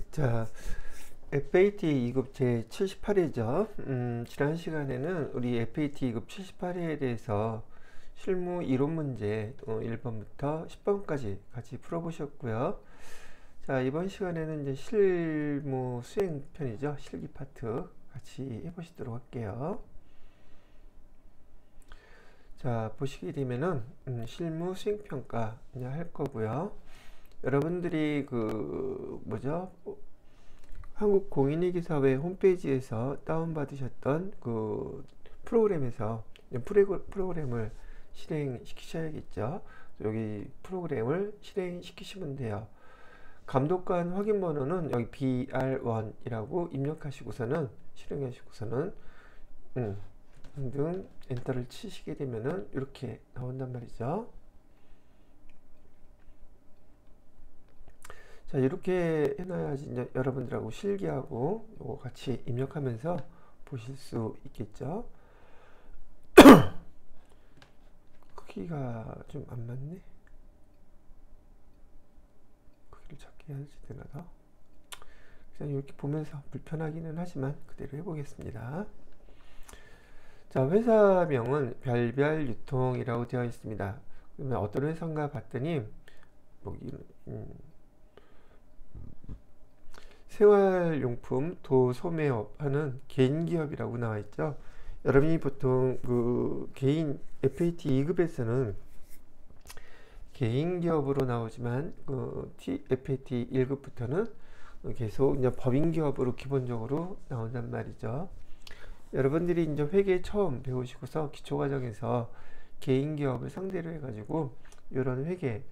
자, FAT 2급 제 78회죠. 지난 시간에는 우리 FAT 2급 78회에 대해서 실무 이론 문제 1번부터 10번까지 같이 풀어보셨고요. 자, 이번 시간에는 이제 실무 수행 편이죠. 실기 파트 같이 해보시도록 할게요. 자, 보시게 되면은 실무 수행 평가 할 거고요. 여러분들이 한국공인일기사회 홈페이지에서 다운받으셨던 그 프로그램에서 프로그램을 실행시키셔야겠죠. 여기 프로그램을 실행시키시면 돼요. 감독관 확인 번호는 여기 BR1이라고 입력하시고서는 실행하시고서는 등 엔터를 치시게 되면은 이렇게 나온단 말이죠. 자, 이렇게 해놔야지 이제 여러분들하고 실기하고 요거 같이 입력하면서 보실 수 있겠죠. 크기가 좀 안 맞네. 크기를 작게 해야지 되나 더. 그냥 이렇게 보면서 불편하기는 하지만 그대로 해보겠습니다. 자, 회사명은 별별 유통이라고 되어 있습니다. 그러면 어떤 회사인가 봤더니 생활용품 도소매업 하는 개인기업이라고 나와 있죠. 여러분이 보통 그 개인 FAT 2급에서는 개인기업으로 나오지만 FAT 1급부터는 계속 이제 법인기업으로 기본적으로 나온단 말이죠. 여러분들이 이제 회계 처음 배우시고서 기초과정에서 개인기업을 상대로 해가지고 이런 회계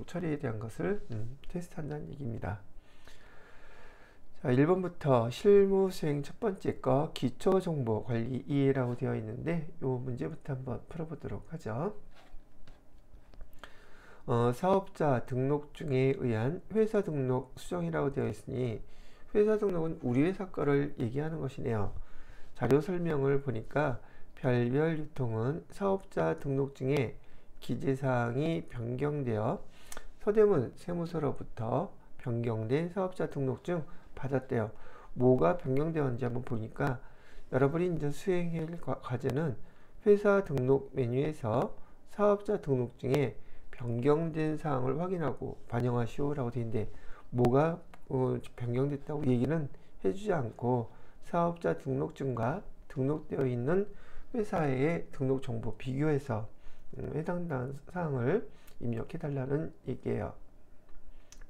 처리에 대한 것을 테스트한다는 얘기입니다. 자, 1번부터 실무수행 첫 번째 거 기초정보관리 이해라고 되어 있는데 이 문제부터 한번 풀어보도록 하죠. 사업자 등록증에 의한 회사 등록 수정이라고 되어 있으니 회사 등록은 우리 회사 거를 얘기하는 것이네요. 자료 설명을 보니까 별별 유통은 사업자 등록증에 기재사항이 변경되어 서대문 세무서로부터 변경된 사업자 등록증 받았대요. 뭐가 변경되었는지 한번 보니까 여러분이 이제 수행할 과제는 회사 등록 메뉴에서 사업자 등록증에 변경된 사항을 확인하고 반영하시오 라고 되어 있는데 뭐가 변경됐다고 얘기는 해주지 않고 사업자 등록증과 등록되어 있는 회사의 등록 정보 비교해서 해당 사항을 입력해 달라는 얘기예요.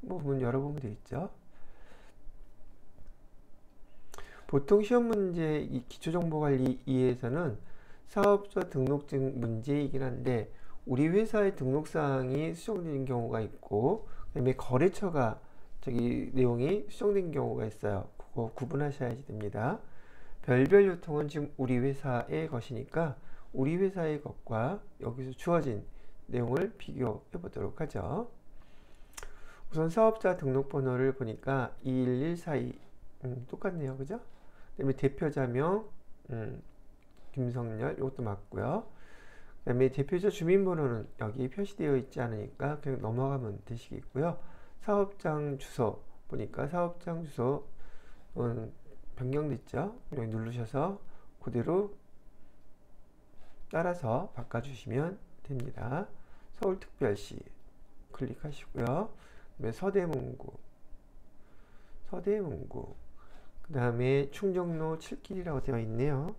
부분 열어보면 되겠죠. 보통 시험 문제 이 기초정보관리 2에서는 사업자 등록증 문제이긴 한데 우리 회사의 등록사항이 수정된 경우가 있고 그다음에 거래처가 내용이 수정된 경우가 있어요. 그거 구분하셔야지 됩니다. 별별 유통은 지금 우리 회사의 것이니까 우리 회사의 것과 여기서 주어진 내용을 비교해 보도록 하죠. 우선 사업자 등록번호를 보니까 21142 똑같네요. 그죠? 그 다음에 대표자명 김성열 이것도 맞고요. 그 다음에 대표자 주민번호는 여기 표시되어 있지 않으니까 그냥 넘어가면 되시겠고요. 사업장 주소 보니까 사업장 주소 변경됐죠. 여기 누르셔서 그대로 따라서 바꿔주시면 됩니다. 서울특별시 클릭하시고요. 그다음에 서대문구 그 다음에 충정로 7길이라고 되어 있네요.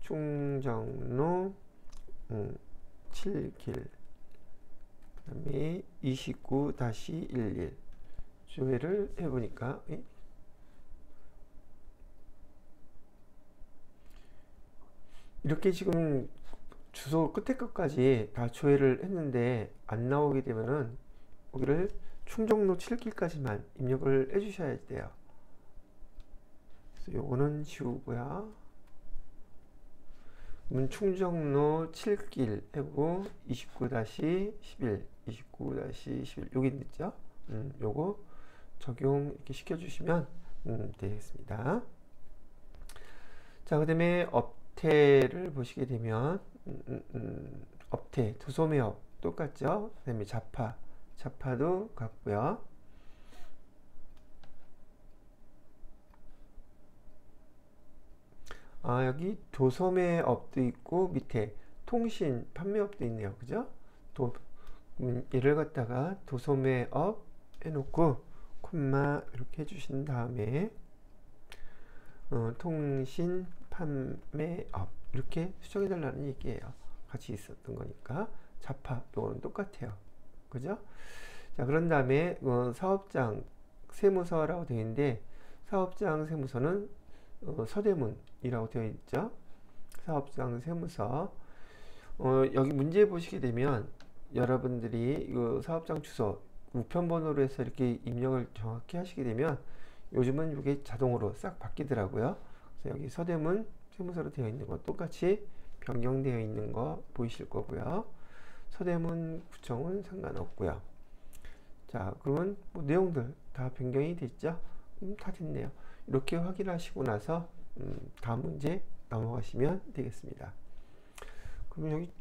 충정로 7길 그 다음에 29-11 조회를 해보니까 이렇게 지금 주소 끝에 끝까지 다 조회를 했는데 안 나오게 되면은 여기를 충정로 7길까지만 입력을 해 주셔야 돼요. 그래서 요거는 지우고요. 그러면 충정로 7길 하고 29-11 29-11 여기 있죠. 요거 적용 이렇게 시켜주시면 되겠습니다. 자, 그 다음에 업태를 보시게 되면 업태 도소매업 똑같죠. 그 다음에 자파도 같고요. 여기 도소매업도 있고 밑에 통신 판매업도 있네요. 그죠? 얘를 갖다가 도소매업 해놓고 콤마 이렇게 해주신 다음에 통신 판매업 이렇게 수정해 달라는 얘기예요. 같이 있었던 거니까 자파 요거는 똑같아요. 그죠? 자, 그런 다음에 사업장 세무서라고 되어 있는데 사업장 세무서는 서대문이라고 되어 있죠. 사업장 세무서. 여기 문제 보시게 되면 여러분들이 이 사업장 주소 우편번호로 해서 이렇게 입력을 정확히 하시게 되면 요즘은 이게 자동으로 싹 바뀌더라고요. 그래서 여기 서대문 세무서로 되어 있는 거 똑같이 변경되어 있는 거 보이실 거고요. 서대문 구청은 상관없고요. 자, 그러면 뭐 내용들 다 변경이 됐죠? 다 됐네요. 이렇게 확인하시고 나서 다음 문제 넘어가시면 되겠습니다. 그럼 여기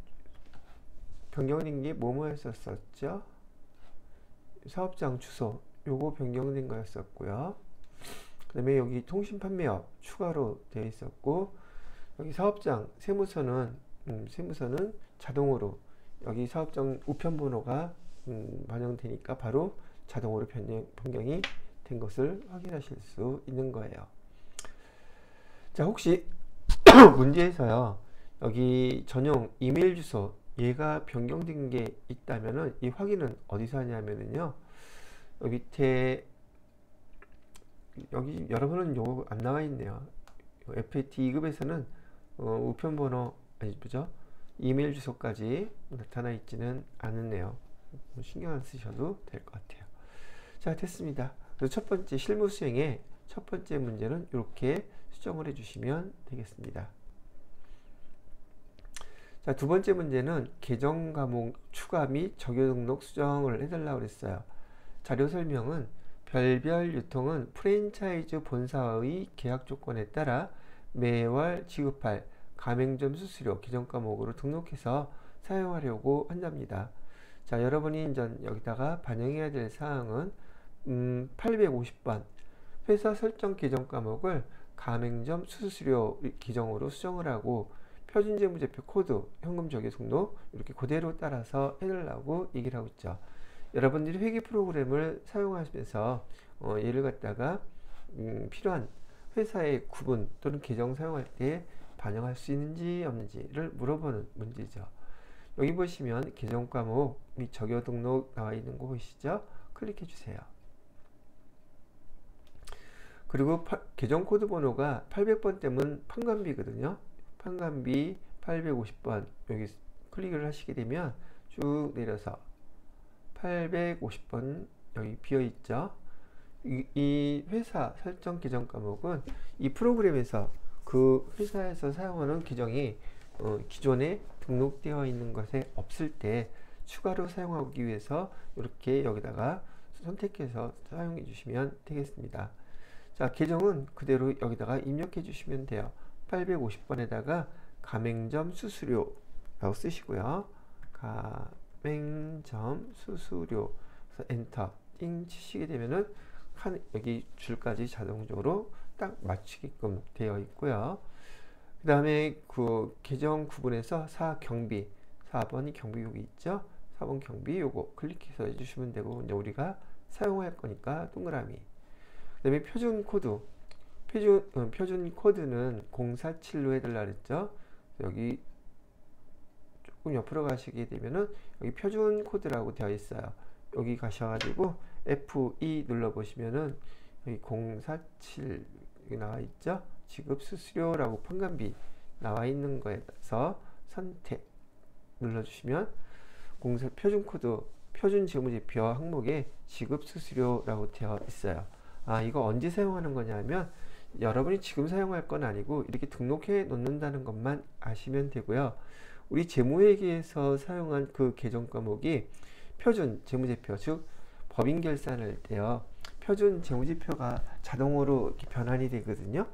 변경된 게 뭐뭐 했었죠? 사업장 주소 요거 변경된 거였었고요. 그 다음에 여기 통신 판매업 추가로 되어 있었고, 여기 사업장 세무서는 자동으로 여기 사업장 우편번호가 반영되니까 바로 자동으로 변경이 된 것을 확인하실 수 있는 거예요. 자, 혹시 문제에서요 여기 전용 이메일 주소 얘가 변경된 게 있다면은 이 확인은 어디서 하냐면은요 여기 밑에 여기 여러분은 요거 안 나와 있네요. FAT 2급에서는 우편번호 아니죠 이메일 주소까지 나타나 있지는 않았네요. 신경 안 쓰셔도 될 것 같아요. 자, 됐습니다. 그래서 첫 번째 실무 수행의 첫 번째 문제는 이렇게 수정을 해주시면 되겠습니다. 자, 두 번째 문제는 계정 과목 추가 및 적용 등록 수정을 해달라고 그랬어요. 자료 설명은 별별 유통은 프랜차이즈 본사의 계약 조건에 따라 매월 지급할 가맹점 수수료 계정 과목으로 등록해서 사용하려고 한답니다. 자, 여러분이 이제 여기다가 반영해야 될 사항은 850번 회사 설정 계정 과목을 가맹점 수수료 계정으로 수정을 하고 표준재무제표 코드, 현금 적용 등록 이렇게 그대로 따라서 해달라고 얘기를 하고 있죠. 여러분들이 회계 프로그램을 사용하시면서 얘를 갖다가 필요한 회사의 구분 또는 계정 사용할 때 반영할 수 있는지 없는지를 물어보는 문제죠. 여기 보시면 계정 과목 및 적용 등록 나와 있는 거 보이시죠? 클릭해 주세요. 그리고 계정 코드 번호가 800번 때문에 판관비거든요. 판관비 850번 여기 클릭을 하시게 되면 쭉 내려서 850번 여기 비어 있죠. 이 회사 설정 계정 과목은 이 프로그램에서 그 회사에서 사용하는 계정이 기존에 등록되어 있는 것에 없을 때 추가로 사용하기 위해서 이렇게 여기다가 선택해서 사용해 주시면 되겠습니다. 자, 계정은 그대로 여기다가 입력해 주시면 돼요. 850번에다가 가맹점 수수료라고 쓰시고요. 가맹점 수수료 그래서 엔터 띵 치시게 되면은 여기 줄까지 자동적으로 딱 맞추게끔 되어 있고요. 그 다음에 그 계정 구분에서 4경비 4번이 경비 여기 있죠. 4번 경비 요거 클릭해서 해주시면 되고 이제 우리가 사용할 거니까 동그라미. 그 다음에 표준 코드 표준 코드는 047로 해달라 그랬죠. 여기 조금 옆으로 가시게 되면은 여기 표준 코드라고 되어 있어요. 여기 가셔가지고 F2 눌러 보시면은 여기 047 여기 나와 있죠. 지급 수수료라고 판관비 나와 있는 거에서 선택 눌러 주시면 표준 코드 표준 재무제표 항목에 지급 수수료라고 되어 있어요. 이거 언제 사용하는 거냐면 여러분이 지금 사용할 건 아니고 이렇게 등록해 놓는다는 것만 아시면 되고요. 우리 재무회계에서 사용한 그 계정 과목이 표준 재무제표 즉 법인 결산할 때요. 표준 재무제표가 자동으로 이렇게 변환이 되거든요.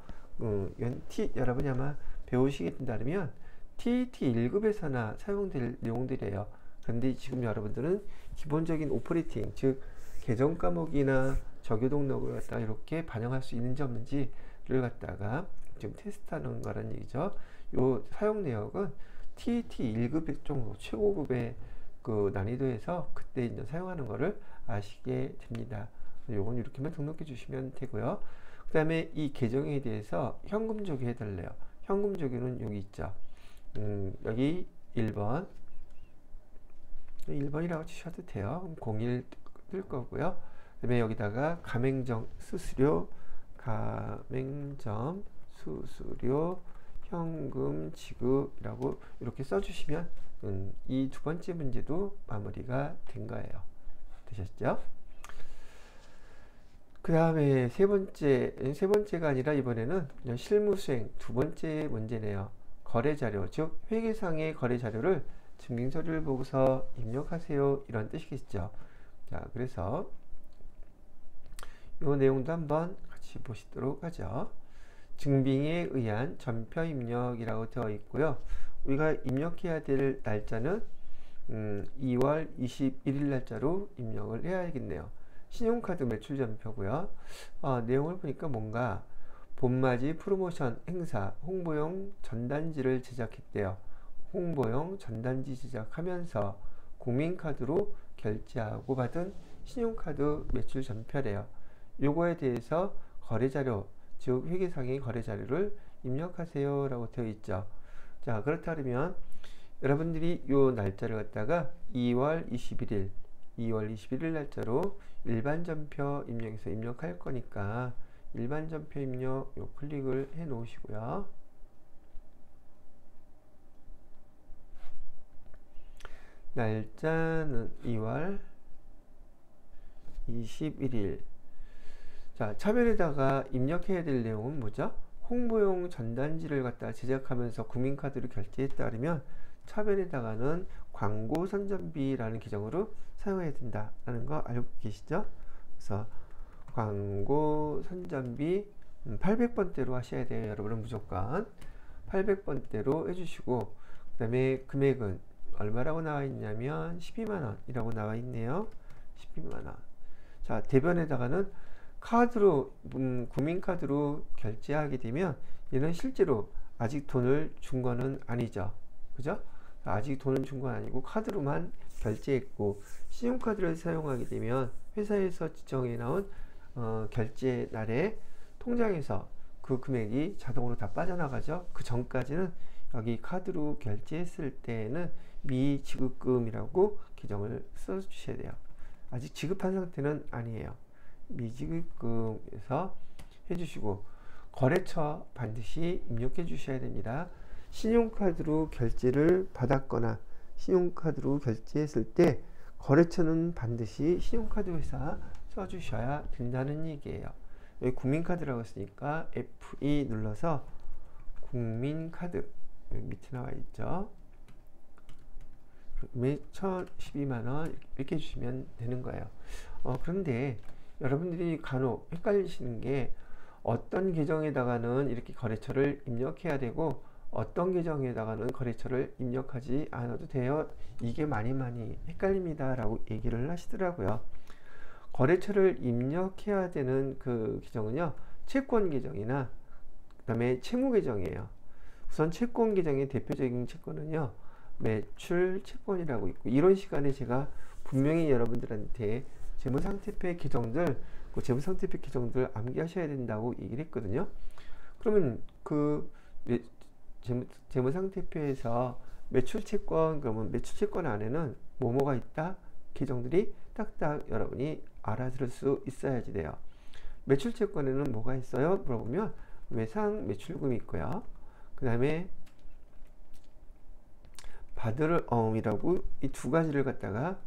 여러분이 아마 배우시게 된다면 TET 1급에서나 사용될 내용들이에요. 그런데 지금 여러분들은 기본적인 오퍼레이팅 즉 계정 과목이나 적용 등록을 갖다가 이렇게 반영할 수 있는지 없는지를 갖다가 지금 테스트하는 거란 얘기죠. 요 사용 내역은 TET 1급 정도 최고급의 그 난이도에서 그때 이제 사용하는 거를 아시게 됩니다. 요건 이렇게만 등록해 주시면 되고요. 그 다음에 이 계정에 대해서 현금 조기 해달래요. 현금 조기는 여기 있죠. 여기 1번 1번이라고 치셔도 돼요. 01 뜰 거고요. 그 다음에 여기다가 가맹점 수수료 현금 지급이라고 이렇게 써주시면 이 두 번째 문제도 마무리가 된 거예요. 되셨죠? 그 다음에 세 번째가 아니라 이번에는 실무 수행 두 번째 문제네요. 거래 자료, 즉 회계상의 거래 자료를 증빙서류를 보고서 입력하세요. 이런 뜻이겠죠. 자, 그래서 이 내용도 한번 같이 보시도록 하죠. 증빙에 의한 전표 입력이라고 되어 있고요. 우리가 입력해야 될 날짜는 2월 21일 날짜로 입력을 해야겠네요. 신용카드 매출 전표고요. 내용을 보니까 뭔가 봄맞이 프로모션 행사 홍보용 전단지를 제작했대요. 홍보용 전단지 제작하면서 국민카드로 결제하고 받은 신용카드 매출 전표래요. 요거에 대해서 거래자료, 즉 회계상의 거래자료를 입력하세요 라고 되어 있죠. 자, 그렇다면 여러분들이 요 날짜를 갖다가 2월 21일 날짜로 일반 전표 입력해서 입력할 거니까 일반 전표 입력 요 클릭을 해 놓으시고요. 날짜는 2월 21일. 자, 차별에다가 입력해야 될 내용은 뭐죠? 홍보용 전단지를 갖다 제작하면서 국민카드로 결제했다 그러면 차별에다가는 광고 선전비라는 계정으로 사용해야 된다라는 거 알고 계시죠? 그래서 광고 선전비 800번대로 하셔야 돼요. 여러분은 무조건 800번대로 해주시고, 그 다음에 금액은 얼마라고 나와 있냐면 12만원 이라고 나와 있네요. 12만원. 자, 대변에다가는 카드로 국민카드로 결제하게 되면 얘는 실제로 아직 돈을 준 거는 아니죠. 그죠? 아직 돈을 준 건 아니고 카드로만 결제했고, 신용카드를 사용하게 되면 회사에서 지정해 나온 결제 날에 통장에서 그 금액이 자동으로 다 빠져나가죠. 그 전까지는 여기 카드로 결제했을 때는 미지급금이라고 규정을 써 주셔야 돼요. 아직 지급한 상태는 아니에요. 미지급금에서 해주시고, 거래처 반드시 입력해 주셔야 됩니다. 신용카드로 결제를 받았거나 신용카드로 결제했을 때 거래처는 반드시 신용카드 회사 써주셔야 된다는 얘기예요. 여기 국민카드라고 했으니까 F2 눌러서 국민카드 여기 밑에 나와 있죠. 금액 1,012만원 이렇게 해주시면 되는 거예요. 그런데 여러분들이 간혹 헷갈리시는 게 어떤 계정에다가는 이렇게 거래처를 입력해야 되고 어떤 계정에다가는 거래처를 입력하지 않아도 돼요. 이게 많이 헷갈립니다 라고 얘기를 하시더라고요. 거래처를 입력해야 되는 그 계정은요, 채권 계정이나 그 다음에 채무 계정이에요. 우선 채권 계정의 대표적인 채권은요, 매출 채권이라고 있고, 이런 시간에 제가 분명히 여러분들한테 재무상태표 계정들, 그 재무상태표 계정들 암기하셔야 된다고 얘기를 했거든요. 그러면 그 재무상태표에서 매출채권, 그러면 매출채권 안에는 뭐가 있다? 계정들이 딱딱 여러분이 알아들을 수 있어야지 돼요. 매출채권에는 뭐가 있어요? 물어보면 외상 매출금이 있고요. 그 다음에 받을 어음이라고 이 두 가지를 갖다가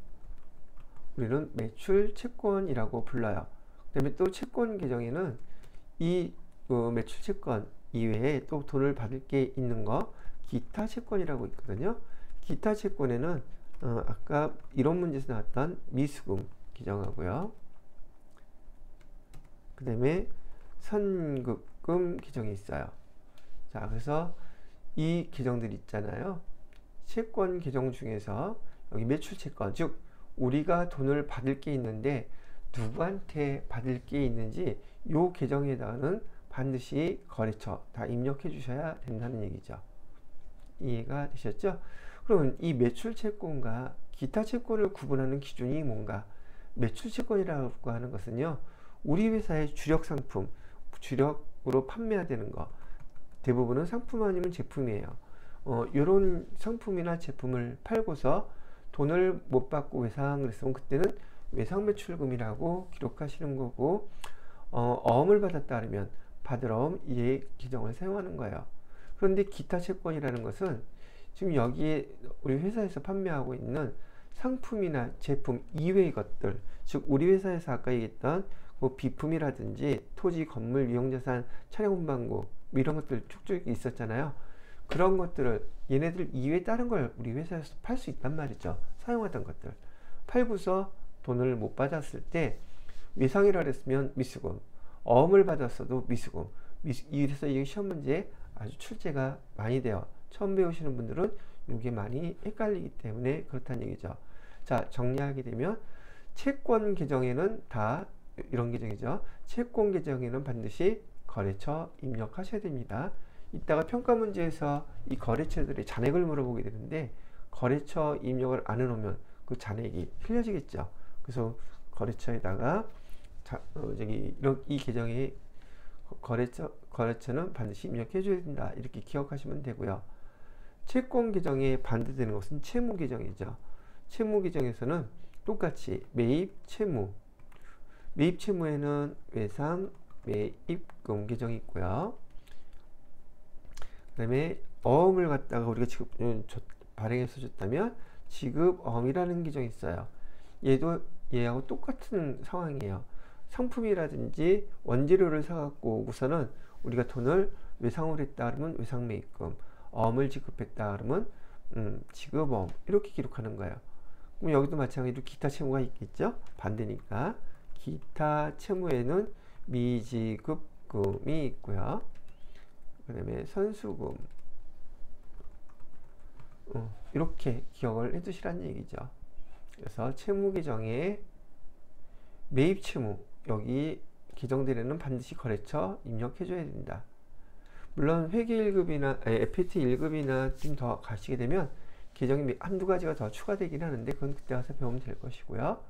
우리는 매출채권이라고 불러요. 그 다음에 또 채권 계정에는 이 매출채권 이외에 또 돈을 받을 게 있는 거 기타 채권이라고 있거든요. 기타 채권에는 아까 이론 문제에서 나왔던 미수금 계정하고요, 그 다음에 선급금 계정이 있어요. 자, 그래서 이 계정들 있잖아요. 채권 계정 중에서 여기 매출채권, 즉 우리가 돈을 받을 게 있는데 누구한테 받을 게 있는지 요 계정에다가는 반드시 거래처 다 입력해 주셔야 된다는 얘기죠. 이해가 되셨죠? 그럼 이 매출 채권과 기타 채권을 구분하는 기준이 뭔가? 매출 채권이라고 하는 것은요, 우리 회사의 주력 상품, 주력으로 판매되는 거, 대부분은 상품 아니면 제품이에요. 이런 상품이나 제품을 팔고서 돈을 못 받고 외상을 했으면 그때는 외상 매출금이라고 기록하시는 거고, 어음을 받았다 하면 받을 어음 이해 규정을 사용하는 거예요. 그런데 기타 채권이라는 것은 지금 여기에 우리 회사에서 판매하고 있는 상품이나 제품 이외의 것들, 즉 우리 회사에서 아까 얘기했던 뭐 비품이라든지 토지, 건물, 유형자산, 차량 운반구 이런 것들 쭉쭉 있었잖아요. 그런 것들을 얘네들 이외에 다른 걸 우리 회사에서 팔 수 있단 말이죠. 사용하던 것들 팔고서 돈을 못 받았을 때 외상이라 그랬으면 미수금, 어음을 받았어도 미수금. 이래서 이 시험 문제에 아주 출제가 많이 돼요. 처음 배우시는 분들은 이게 많이 헷갈리기 때문에 그렇다는 얘기죠. 자, 정리하게 되면 채권 계정에는 다 이런 계정이죠. 채권 계정에는 반드시 거래처 입력하셔야 됩니다. 이따가 평가 문제에서 이 거래처들의 잔액을 물어보게 되는데 거래처 입력을 안 해놓으면 그 잔액이 틀려지겠죠. 그래서 거래처에다가 이 계정에 거래처는 반드시 입력해 줘야 된다. 이렇게 기억하시면 되고요. 채권 계정에 반대되는 것은 채무 계정이죠. 채무 계정에서는 똑같이 매입 채무, 매입 채무에는 외상 매입금 계정이 있고요. 그 다음에 어음을 갖다가 우리가 지금 발행해서 줬다면 지급 어음이라는 계정이 있어요. 얘하고 똑같은 상황이에요. 상품이라든지 원재료를 사갖고 오고서는 우리가 돈을 외상을 했다 그러면 외상 매입금, 어음을 지급했다 그러면 지급어음 이렇게 기록하는 거예요. 그럼 여기도 마찬가지로 기타 채무가 있겠죠. 반대니까 기타 채무에는 미지급금이 있고요. 그 다음에 선수금 이렇게 기억을 해 두시라는 얘기죠. 그래서 채무 계정에 매입 채무 여기 계정들에는 반드시 거래처 입력해 줘야 된다. 물론 회계 1급이나 FAT 1급이나 좀 더 가시게 되면 계정이 한두 가지가 더 추가되긴 하는데 그건 그때 가서 배우면 될 것이고요.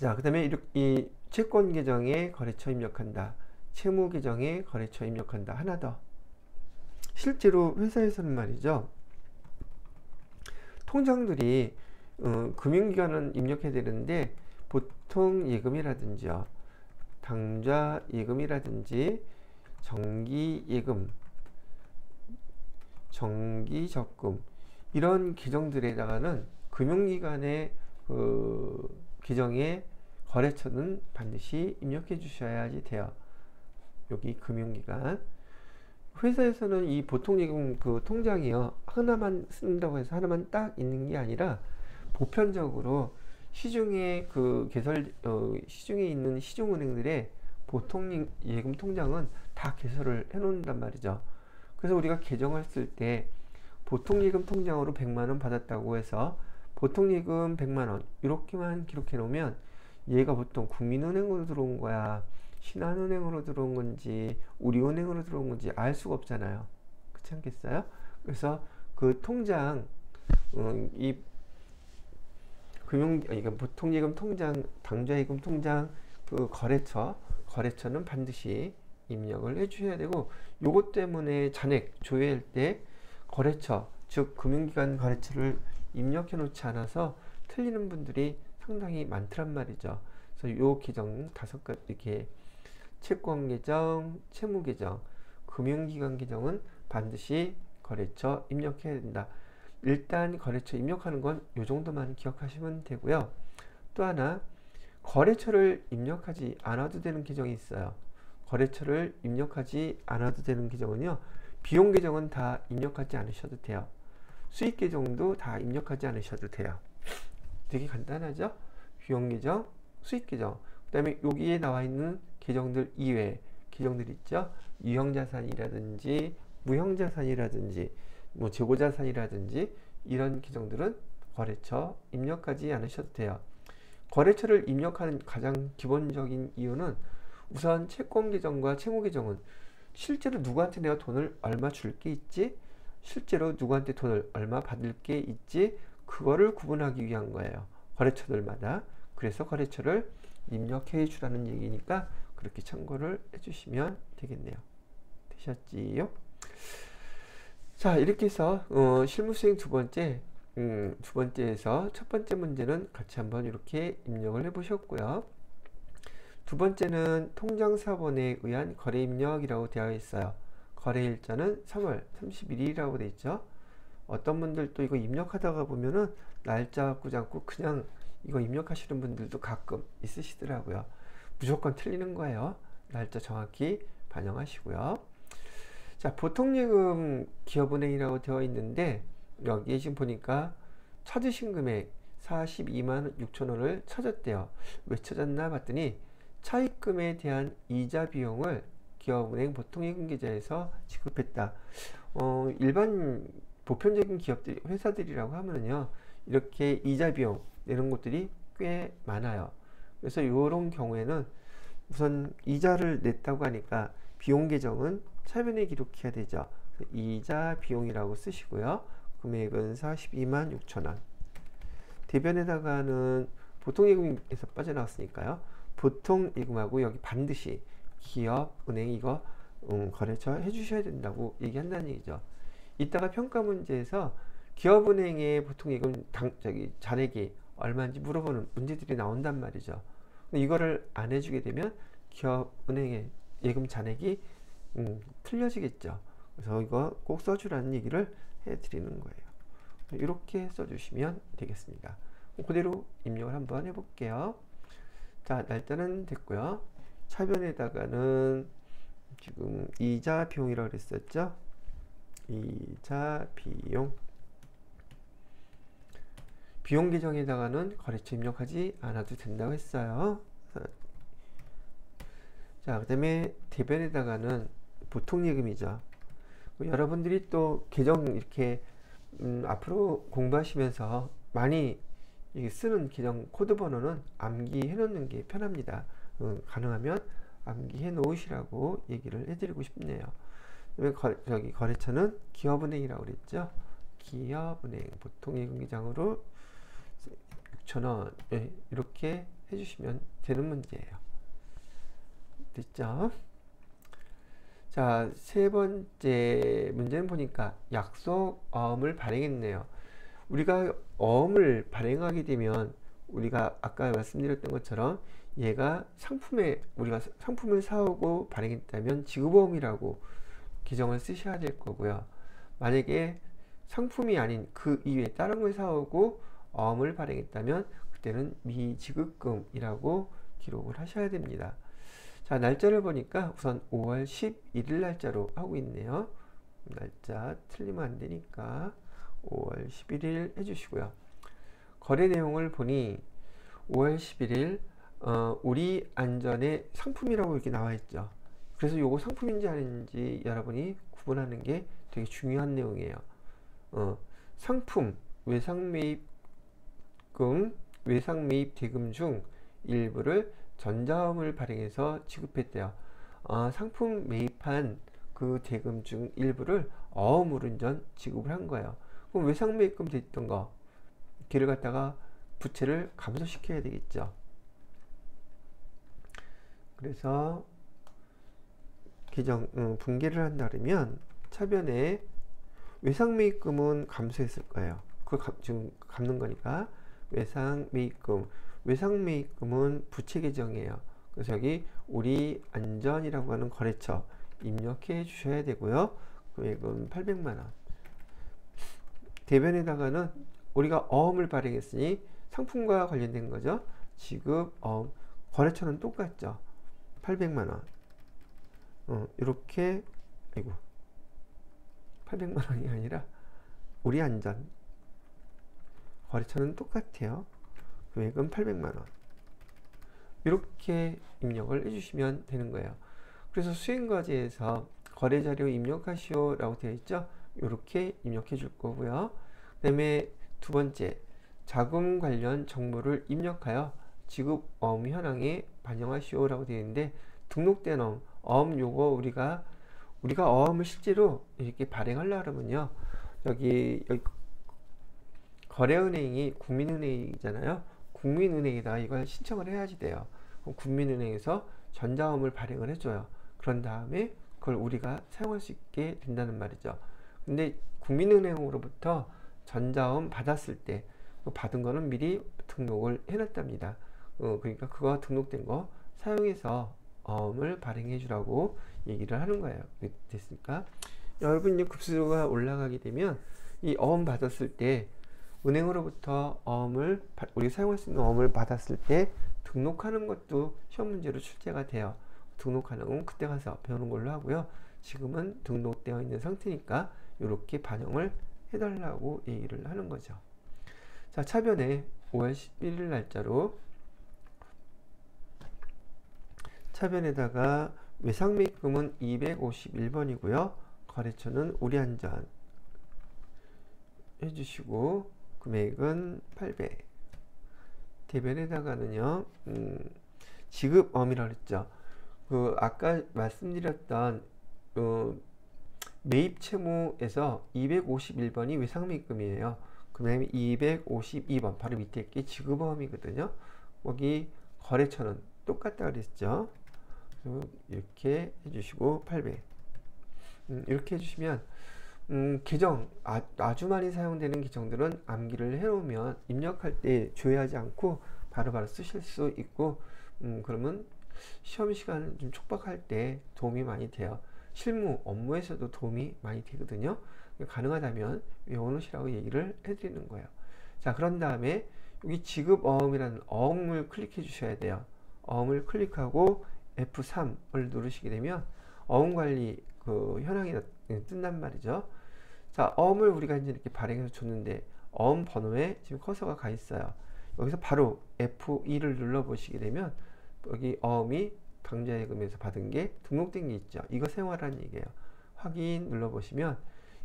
자, 그 다음에 이 채권 계정에 거래처 입력한다. 채무 계정에 거래처 입력한다. 하나 더. 실제로 회사에서는 말이죠. 통장들이 금융기관은 입력해야 되는데 보통 예금이라든지요. 당좌 예금이라든지 정기 예금, 정기 적금 이런 계정들에다가는 금융기관의 계정에 거래처는 반드시 입력해 주셔야지 돼요. 여기 금융기관. 회사에서는 이 보통예금 통장이요. 하나만 쓴다고 해서 하나만 딱 있는 게 아니라 보편적으로 시중에 시중에 있는 시중은행들의 보통예금 통장은 다 개설을 해 놓는단 말이죠. 그래서 우리가 개정했을 때 보통예금 통장으로 100만원 받았다고 해서 보통예금 100만원 이렇게만 기록해 놓으면 얘가 보통 국민은행으로 들어온 거야, 신한은행으로 들어온 건지 우리은행으로 들어온 건지 알 수가 없잖아요. 그렇지 않겠어요? 그래서 그 통장 이 보통예금 통장, 당좌예금 통장 거래처는 반드시 입력을 해 주셔야 되고, 요것 때문에 잔액 조회할 때 거래처, 즉 금융기관 거래처를 입력해 놓지 않아서 틀리는 분들이 상당히 많더란 말이죠. 그래서 요 계정 5가지 이렇게 채권 계정, 채무 계정, 금융기관 계정은 반드시 거래처 입력해야 된다. 일단 거래처 입력하는 건 요 정도만 기억하시면 되고요. 또 하나, 거래처를 입력하지 않아도 되는 계정이 있어요. 거래처를 입력하지 않아도 되는 계정은요, 비용 계정은 다 입력하지 않으셔도 돼요. 수익 계정도 다 입력하지 않으셔도 돼요. 되게 간단하죠? 비용 계정, 수익 계정, 그 다음에 여기에 나와 있는 계정들 이외에 계정들 있죠? 유형자산이라든지 무형자산이라든지 뭐 재고자산이라든지 이런 계정들은 거래처 입력하지 않으셔도 돼요. 거래처를 입력하는 가장 기본적인 이유는 우선 채권 계정과 채무 계정은 실제로 누구한테 내가 돈을 얼마 줄 게 있지, 실제로 누구한테 돈을 얼마 받을 게 있지, 그거를 구분하기 위한 거예요. 거래처들마다. 그래서 거래처를 입력해 주라는 얘기니까 그렇게 참고를 해주시면 되겠네요. 되셨지요? 자, 이렇게 해서 실무수행 두 번째에서 첫 번째 문제는 같이 한번 이렇게 입력을 해 보셨고요. 두 번째는 통장사본에 의한 거래 입력이라고 되어 있어요. 거래 일자는 3월 31일이라고 되어 있죠. 어떤 분들도 이거 입력하다가 보면은 날짜 바꾸지 않고 그냥 이거 입력하시는 분들도 가끔 있으시더라고요. 무조건 틀리는 거예요. 날짜 정확히 반영하시고요. 자, 보통예금 기업은행이라고 되어 있는데 여기에 지금 보니까 찾으신 금액 42만 6천 원을 찾았대요. 왜 찾았나 봤더니 차입금에 대한 이자 비용을 기업은행 보통예금 계좌에서 지급했다. 일반 보편적인 기업들, 회사들이라고 하면요, 이렇게 이자 비용 내는 곳들이 꽤 많아요. 그래서 이런 경우에는 우선 이자를 냈다고 하니까 비용 계정은 차변에 기록해야 되죠. 이자 비용이라고 쓰시고요. 금액은 42만 6천 원. 대변에다가는 보통예금에서 빠져나왔으니까요. 보통예금하고 여기 반드시 기업, 은행 이거 거래처 해주셔야 된다고 얘기한다는 얘기죠. 이따가 평가 문제에서 기업은행의 보통예금 잔액이 얼마인지 물어보는 문제들이 나온단 말이죠. 이거를 안 해주게 되면 기업은행의 예금 잔액이 틀려지겠죠. 그래서 이거 꼭 써주라는 얘기를 해드리는 거예요. 이렇게 써주시면 되겠습니다. 그대로 입력을 한번 해볼게요. 자, 날짜는 됐고요. 차변에다가는 지금 이자 비용이라고 그랬었죠. 이자 비용. 비용 계정에다가는 거래처 입력하지 않아도 된다고 했어요. 자, 그 다음에 대변에다가는 보통예금이죠. 여러분들이 또 계정 이렇게 앞으로 공부하시면서 많이 쓰는 계정 코드 번호는 암기해 놓는 게 편합니다. 가능하면 암기해 놓으시라고 얘기를 해드리고 싶네요. 저기 거래처는 기업은행이라고 그랬죠. 기업은행 보통예금 계정으로 6,000원 이렇게 해주시면 되는 문제예요. 됐죠? 자, 세 번째 문제는 보니까 약속어음을 발행했네요. 우리가 어음을 발행하게 되면 우리가 아까 말씀드렸던 것처럼 얘가 우리가 상품을 사오고 발행했다면 지급어음이라고 규정을 쓰셔야 될 거고요. 만약에 상품이 아닌 그 이외에 다른 걸 사오고 어음을 발행했다면 그때는 미지급금이라고 기록을 하셔야 됩니다. 자, 날짜를 보니까 우선 5월 11일 날짜로 하고 있네요. 날짜 틀리면 안 되니까 5월 11일 해주시고요. 거래 내용을 보니 5월 11일 우리 안전의 상품이라고 이렇게 나와 있죠. 그래서 요거 상품인지 아닌지 여러분이 구분하는 게 되게 중요한 내용이에요. 상품, 외상매입 대금 중 일부를 전자어음을 발행해서 지급했대요. 상품 매입한 그 대금 중 일부를 어음으로 인전 지급을 한 거예요. 그럼 외상매입금 됐던 거 걔를 갖다가 부채를 감소시켜야 되겠죠. 그래서 분개를 한다 그러면 차변에 외상매입금은 감소했을 거예요. 그걸 지금 갚는 거니까 외상매입금은 부채 계정이에요. 그래서 여기 우리 안전이라고 하는 거래처 입력해 주셔야 되고요. 금액은 800만 원. 대변에다가는 우리가 어음을 발행했으니 상품과 관련된 거죠. 지급 어음. 거래처는 똑같죠. 800만 원. 이렇게 800만 원이 아니라 우리 안전. 거래처는 똑같아요. 금액은 800만 원. 이렇게 입력을 해주시면 되는 거예요. 그래서 수행과제에서 거래자료 입력하시오 라고 되어 있죠. 이렇게 입력해 줄 거고요. 그 다음에 두 번째, 자금 관련 정보를 입력하여 지급 어음 현황에 반영하시오 라고 되어 있는데 등록된 어음 요거 우리가 어음을 실제로 이렇게 발행하려고 그러면요. 여기 거래은행이 국민은행이잖아요. 국민은행에다 이걸 신청을 해야지 돼요. 그럼 국민은행에서 전자어음을 발행을 해줘요. 그런 다음에 그걸 우리가 사용할 수 있게 된다는 말이죠. 근데 국민은행으로부터 전자어음 받았을 때 받은 거는 미리 등록을 해놨답니다. 그러니까 그거 등록된 거 사용해서 어음을 발행해 주라고 얘기를 하는 거예요. 됐습니까? 여러분 이제 급수가 올라가게 되면 이 어음 받았을 때 은행으로부터 어음을 우리가 사용할 수 있는 어음을 받았을 때 등록하는 것도 시험 문제로 출제가 돼요. 등록하는 건 그때 가서 배우는 걸로 하고요. 지금은 등록되어 있는 상태니까 이렇게 반영을 해달라고 얘기를 하는 거죠. 자, 차변에 5월 11일 날짜로 차변에다가 외상매입금은 251번이고요. 거래처는 우리안전 해주시고 금액은 800. 대변에다가는요, 지급어음이라고 했죠. 아까 말씀드렸던 매입 채무에서 251번이 외상매입금이에요. 그 다음에 252번 바로 밑에 게 지급어음이거든요. 거기 거래처는 똑같다 그랬죠. 이렇게 해주시고 800. 이렇게 해주시면 계정 아주 많이 사용되는 계정들은 암기를 해놓으면 입력할 때 조회하지 않고 바로바로 쓰실 수 있고 그러면 시험 시간 좀 촉박할 때 도움이 많이 돼요. 실무 업무에서도 도움이 많이 되거든요. 가능하다면 외워놓으시라고 얘기를 해드리는 거예요. 자, 그런 다음에 여기 지급어음이라는 어음을 클릭해 주셔야 돼요. 어음을 클릭하고 F3을 누르시게 되면 어음관리 현황이 뜬단 말이죠. 자, 어음을 우리가 이제 이렇게 발행해서 줬는데 어음 번호에 지금 커서가 가 있어요. 여기서 바로 F2를 눌러 보시게 되면 여기 어음이 강제예금에서 받은 게 등록된 게 있죠. 이거 사용하라는 얘기예요. 확인 눌러 보시면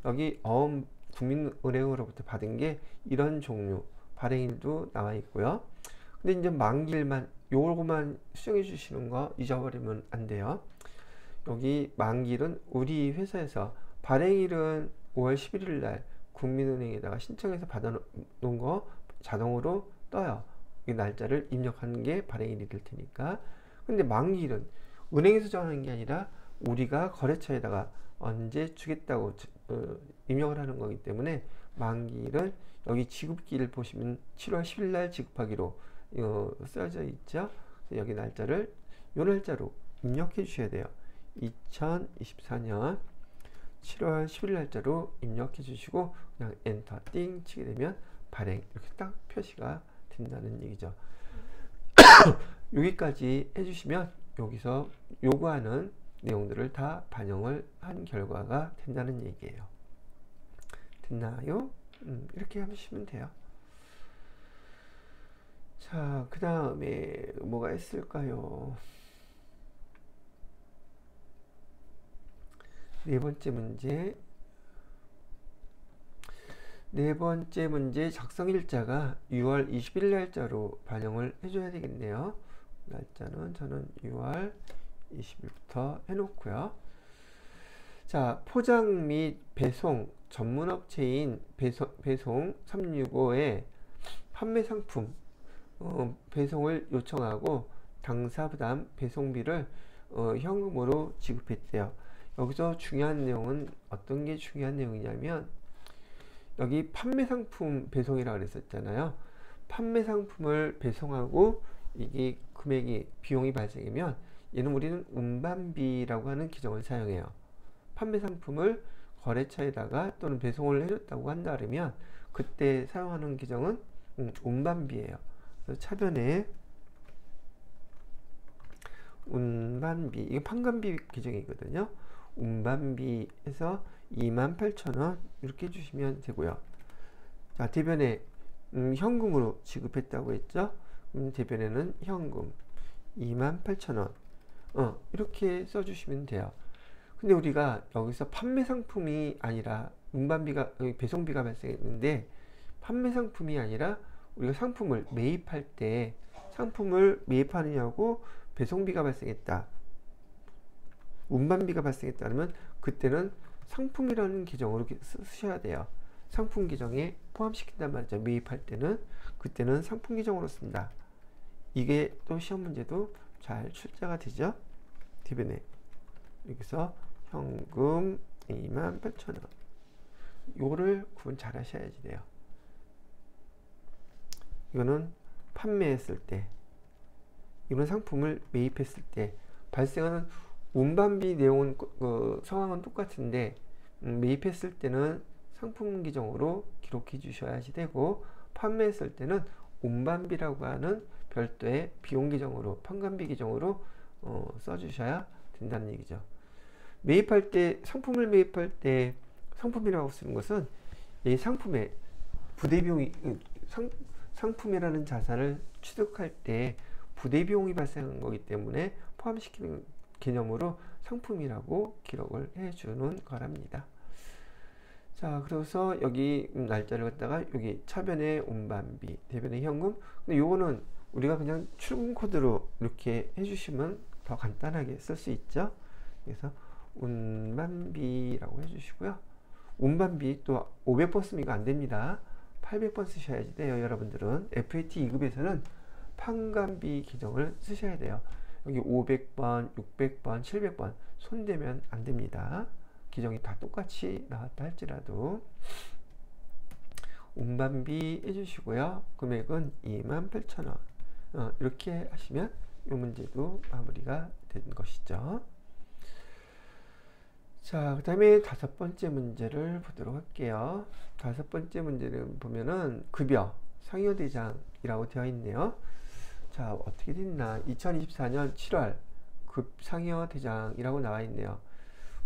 여기 어음 국민은행으로부터 받은 게 이런 종류 발행일도 나와 있고요. 근데 이제 만기일만 요거만 수정해 주시는 거 잊어버리면 안 돼요. 여기 만기일은 우리 회사에서 발행일은 5월 11일 날 국민은행에다가 신청해서 받아 놓은 거 자동으로 떠요. 이 날짜를 입력하는 게 발행일이 될 테니까. 근데 만기일은 은행에서 정하는 게 아니라 우리가 거래처에다가 언제 주겠다고 입력을 하는 거기 때문에 만기일은 여기 지급기를 보시면 7월 10일 날 지급하기로 써져 있죠. 여기 날짜를 요 날짜로 입력해 주셔야 돼요. 2024년 7월 10일 날짜로 입력해 주시고 그냥 엔터 띵 치게 되면 발행 이렇게 딱 표시가 된다는 얘기죠. 여기까지 해주시면 여기서 요구하는 내용들을 다 반영을 한 결과가 된다는 얘기예요. 됐나요? 이렇게 하시면 돼요. 자, 그 다음에 뭐가 있을까요? 네 번째 문제 작성일자가 6월 21일 날짜로 반영을 해줘야 되겠네요. 날짜는 저는 6월 20일부터 해놓고요. 자, 포장 및 배송 전문업체인 배송 365에 판매 상품 배송을 요청하고 당사 부담 배송비를 현금으로 지급했대요. 여기서 중요한 내용은 어떤 게 중요한 내용이냐면 여기 판매 상품 배송이라고 그랬었잖아요. 판매 상품을 배송하고 이게 금액이 비용이 발생하면 얘는 우리는 운반비라고 하는 기정을 사용해요. 판매 상품을 거래처에다가 또는 배송을 해줬다고 한다 그러면 그때 사용하는 기정은 운반비예요. 그래서 차변에 운반비, 이게 판관비 기정이거든요. 운반비에서 28,000원 이렇게 해주시면 되고요. 자, 대변에 현금으로 지급했다고 했죠. 대변에는 현금 28,000원 이렇게 써주시면 돼요. 근데 우리가 여기서 판매 상품이 아니라 운반비가 배송비가 발생했는데 판매 상품이 아니라 우리가 상품을 매입할 때 상품을 매입하느냐고 배송비가 발생했다. 운반비가 발생했다면 그때는 상품이라는 계정으로 쓰셔야 돼요. 상품 계정에 포함시킨단 말이죠. 매입할 때는 그때는 상품 계정으로 쓴다. 이게 또 시험 문제도 잘 출제가 되죠. 대변에 여기서 현금 28,000원 요거를 구분 잘 하셔야지 돼요. 이거는 판매했을 때, 이런 상품을 매입했을 때 발생하는 운반비 내용은 상황은 똑같은데 매입했을 때는 상품 계정으로 기록해 주셔야지 되고, 판매했을 때는 운반비라고 하는 별도의 비용 계정으로, 판관비 계정으로 써주셔야 된다는 얘기죠. 매입할 때, 상품을 매입할 때 상품이라고 쓰는 것은 이 상품의 부대비용이, 상품이라는 자산을 취득할 때 부대비용이 발생한 거기 때문에 포함시키는 개념으로 상품이라고 기록을 해주는 거랍니다. 자, 그래서 여기 날짜를 갖다가 여기 차변의 운반비, 대변의 현금. 근데 요거는 우리가 그냥 출금 코드로 이렇게 해주시면 더 간단하게 쓸 수 있죠. 그래서 운반비라고 해주시고요. 운반비 또 500번 쓰면 이거 안 됩니다. 800번 쓰셔야지 돼요. 여러분들은 FAT 2급에서는 판관비 계정을 쓰셔야 돼요. 여기 500번, 600번, 700번 손대면 안 됩니다. 기종이 다 똑같이 나왔다 할지라도. 운반비 해주시고요. 금액은 28,000원. 이렇게 하시면 이 문제도 마무리가 된 것이죠. 자, 그 다음에 5번째 문제를 보도록 할게요. 5번째 문제를 보면은 급여 상여대장이라고 되어 있네요. 자, 어떻게 됐나? 2024년 7월 급 상여대장이라고 나와 있네요.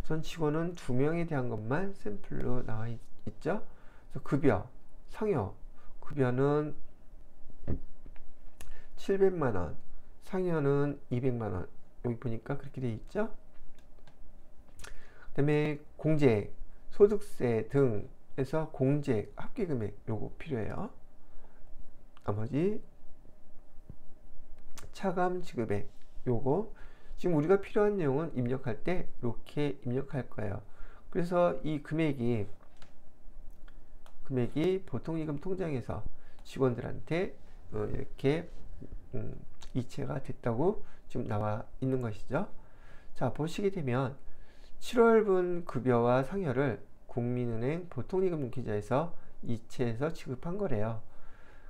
우선 직원은 2명에 대한 것만 샘플로 나와 있죠. 그래서 급여, 상여, 급여는 700만원, 상여는 200만원. 여기 보니까 그렇게 돼 있죠. 그 다음에 공제, 소득세 등에서 공제 합계금액 요거 필요해요. 나머지 차감 지급액 요거 지금 우리가 필요한 내용은 입력할 때 이렇게 입력할 거예요. 그래서 이 금액이 보통이금 통장에서 직원들한테 이렇게 이체가 됐다고 지금 나와 있는 것이죠. 자, 보시게 되면 7월분 급여와 상여를 국민은행 보통이금 계좌에서 이체해서 지급한 거래요.